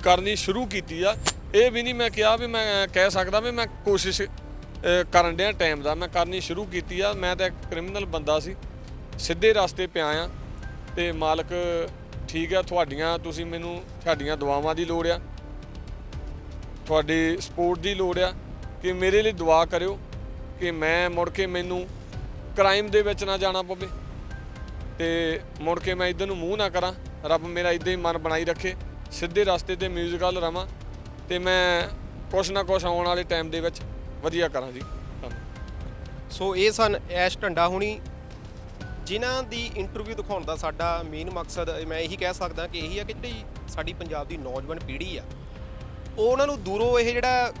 ਕਰਨੀ ਸ਼ੁਰੂ ਕੀਤੀ ਆ। ਇਹ ਵੀ ਨਹੀਂ ਮੈਂ ਕਿਹਾ ਵੀ ਮੈਂ ਕਹਿ ਸਕਦਾ ਵੀ ਮੈਂ ਕੋਸ਼ਿਸ਼ ਕਰਨ ਡਿਆ ਟਾਈਮ ਦਾ, ਮੈਂ ਕਰਨੀ ਸ਼ੁਰੂ ਕੀਤੀ ਆ। ਮੈਂ ਤਾਂ ਇੱਕ ਕ੍ਰਿਮੀਨਲ ਬੰਦਾ ਸੀ, ਸਿੱਧੇ ਰਸਤੇ ਪਿਆ ਆ ਤੇ ਮਾਲਕ ਠੀਕ ਆ। ਤੁਸੀਂ ਮੈਨੂੰ ਤੁਹਾਡੀਆਂ ਦੁਆਵਾਂ ਦੀ ਲੋੜ ਆ, ਤੁਹਾਡੀ ਸਪੋਰਟ ਦੀ ਲੋੜ ਆ ਕਿ ਮੇਰੇ ਲਈ ਦੁਆ ਕਰਿਓ ਕਿ ਮੈਂ ਮੁੜ ਕੇ ਮੈਨੂੰ ਕ੍ਰਾਈਮ ਦੇ ਵਿੱਚ ਨਾ ਜਾਣਾ ਪਵੇ ਤੇ ਮੁੜ ਕੇ ਮੈਂ ਇੱਧਰ ਨੂੰ ਮੂੰਹ ਨਾ ਕਰਾਂ। ਰੱਬ ਮੇਰਾ ਇੱਦਾਂ ਹੀ ਮਨ ਬਣਾਈ ਰੱਖੇ, ਸਿੱਧੇ ਰਸਤੇ ਤੇ ਮਿਊਜ਼ਿਕਲ ਰਵਾਂ ਤੇ ਮੈਂ ਕੁਛ ਨਾ ਕੁਛ ਆਉਣ ਵਾਲੇ ਟਾਈਮ ਦੇ ਵਿੱਚ ਵਧੀਆ ਕਰਾਂ ਜੀ। ਸੋ ਇਹ ਸਨ ਐਸ਼ ਢੰਡਾ ਹੁਣੀ, ਜਿਨ੍ਹਾਂ ਦੀ ਇੰਟਰਵਿਊ ਦਿਖਾਉਣ ਦਾ ਸਾਡਾ ਮੇਨ ਮਕਸਦ ਮੈਂ ਇਹੀ ਕਹਿ ਸਕਦਾ ਕਿ ਇਹੀ ਆ ਕਿ ਜਿਹੜੀ ਸਾਡੀ ਪੰਜਾਬ ਦੀ ਨੌਜਵਾਨ ਪੀੜ੍ਹੀ ਆ ਉਹ ਉਹਨਾਂ ਨੂੰ ਦੂਰੋਂ ਇਹ ਜਿਹੜਾ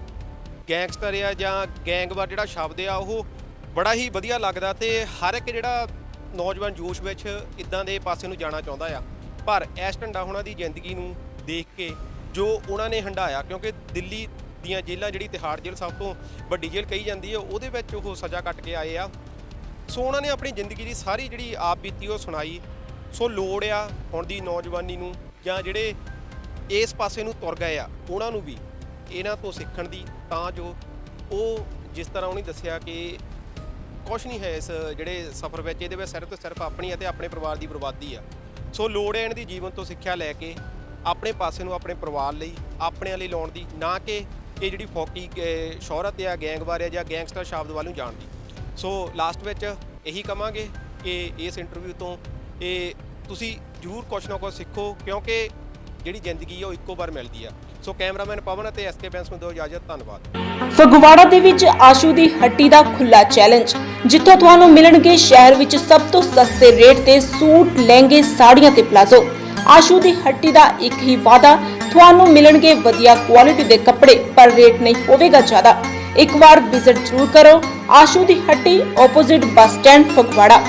ਗੈਂਗਸਟਰ ਆ ਜਾਂ ਗੈਂਗਵਾਰ ਜਿਹੜਾ ਸ਼ਬਦ ਆ ਉਹ ਬੜਾ ਹੀ ਵਧੀਆ ਲੱਗਦਾ ਤੇ ਹਰ ਇੱਕ ਜਿਹੜਾ ਨੌਜਵਾਨ ਜੋਸ਼ ਵਿੱਚ ਇਦਾਂ ਦੇ ਪਾਸੇ ਨੂੰ ਜਾਣਾ ਚਾਹੁੰਦਾ ਆ। ਪਰ ਐਸ਼ ਢੰਡਾ ਹੁਣਾਂ ਦੀ ਜ਼ਿੰਦਗੀ ਨੂੰ ਦੇਖ ਕੇ ਜੋ ਉਹਨਾਂ ਨੇ ਹੰਢਾਇਆ, ਕਿਉਂਕਿ ਦਿੱਲੀ ਦੀਆਂ ਜੇਲ੍ਹਾਂ ਜਿਹੜੀ ਤਿਹਾੜ ਜੇਲ੍ਹ ਸਭ ਤੋਂ ਵੱਡੀ ਜੇਲ੍ਹ ਕਹੀ ਜਾਂਦੀ ਹੈ, ਉਹਦੇ ਵਿੱਚ ਉਹ ਸਜ਼ਾ ਕੱਟ ਕੇ ਆਏ ਆ। ਸੋ ਉਹਨਾਂ ਨੇ ਆਪਣੀ ਜ਼ਿੰਦਗੀ ਦੀ ਸਾਰੀ ਜਿਹੜੀ ਆਪ ਬੀਤੀ ਉਹ ਸੁਣਾਈ। ਸੋ ਲੋੜ ਆ ਹੁਣ ਦੀ ਨੌਜਵਾਨੀ ਨੂੰ ਜਾਂ ਜਿਹੜੇ ਇਸ ਪਾਸੇ ਨੂੰ ਤੁਰ ਗਏ ਆ ਉਹਨਾਂ ਨੂੰ ਵੀ ਇਹਨਾਂ ਤੋਂ ਸਿੱਖਣ ਦੀ, ਤਾਂ ਜੋ ਉਹ ਜਿਸ ਤਰ੍ਹਾਂ ਉਹਨੇ ਦੱਸਿਆ ਕਿ ਕੁਝ ਨਹੀਂ ਹੈ ਇਸ ਜਿਹੜੇ ਸਫ਼ਰ ਵਿੱਚ। ਇਹਦੇ ਵਿੱਚ ਸਿਰਫ ਤੇ ਸਿਰਫ ਆਪਣੀ ਅਤੇ ਆਪਣੇ ਪਰਿਵਾਰ ਦੀ ਬਰਬਾਦੀ ਆ। ਸੋ ਲੋੜ ਹੈ ਇਹਨਾਂ ਦੀ ਜੀਵਨ ਤੋਂ ਸਿੱਖਿਆ ਲੈ ਕੇ ਆਪਣੇ ਪਾਸੇ ਨੂੰ ਆਪਣੇ ਪਰਿਵਾਰ ਲਈ ਆਪਣਿਆਂ ਲਈ ਲਾਉਣ ਦੀ, ਨਾ ਕਿ ਇਹ ਜਿਹੜੀ ਫੌਕੀ ਸ਼ੋਹਰਤ ਆ, ਗੈਂਗਵਾਰ ਆ ਜਾਂ ਗੈਂਗਸਟਰ ਸ਼ਬਦ ਵੱਲ ਨੂੰ ਜਾਣ ਦੀ। ਸੋ ਲਾਸਟ ਵਿੱਚ ਇਹੀ ਕਵਾਂਗੇ ਕਿ ਇਸ ਇੰਟਰਵਿਊ ਤੋਂ ਇਹ ਤੁਸੀਂ ਜ਼ਰੂਰ ਕੁਛ ਨਾ ਕੁਛ ਸਿੱਖੋ, ਕਿਉਂਕਿ ਜਿਹੜੀ ਜ਼ਿੰਦਗੀ ਆ ਉਹ ਇੱਕੋ ਵਾਰ ਮਿਲਦੀ ਆ। ਸੋ ਕੈਮਰਾਮੈਨ ਪਵਨ ਅਤੇ ਐਸਕੇ ਬੈਂਸ ਨੂੰ ਦਿਓ ਇਜਾਜ਼ਤ। ਧੰਨਵਾਦ। ਫਗਵਾੜਾ ਦੇ ਵਿੱਚ ਆਸ਼ੂ ਦੀ ਹੱਟੀ ਦਾ ਖੁੱਲਾ ਚੈਲੰਜ, ਜਿੱਥੋਂ ਤੁਹਾਨੂੰ ਮਿਲਣਗੇ ਸ਼ਹਿਰ ਵਿੱਚ ਸਭ ਤੋਂ ਸਸਤੇ ਰੇਟ ਤੇ ਸੂਟ, ਲਹਿੰਗੇ, ਸਾੜੀਆਂ ਤੇ ਪਲਾਜ਼ੋ। ਆਸ਼ੂ ਦੀ ਹੱਟੀ ਦਾ ਇੱਕ ਹੀ ਵਾਅਦਾ, ਤੁਹਾਨੂੰ ਮਿਲਣਗੇ ਵਧੀਆ ਕੁਆਲਿਟੀ ਦੇ ਕੱਪੜੇ, ਪਰ ਰੇਟ ਨਹੀਂ ਹੋਵੇਗਾ ਜ਼ਿਆਦਾ। ਇੱਕ ਵਾਰ ਵਿਜ਼ਿਟ ਜ਼ਰੂਰ ਕਰੋ ਆਸ਼ੂ ਦੀ ਹੱਟੀ, ਆਪੋਜ਼ਿਟ ਬੱਸ ਸਟੈਂਡ, ਫਗਵਾੜਾ।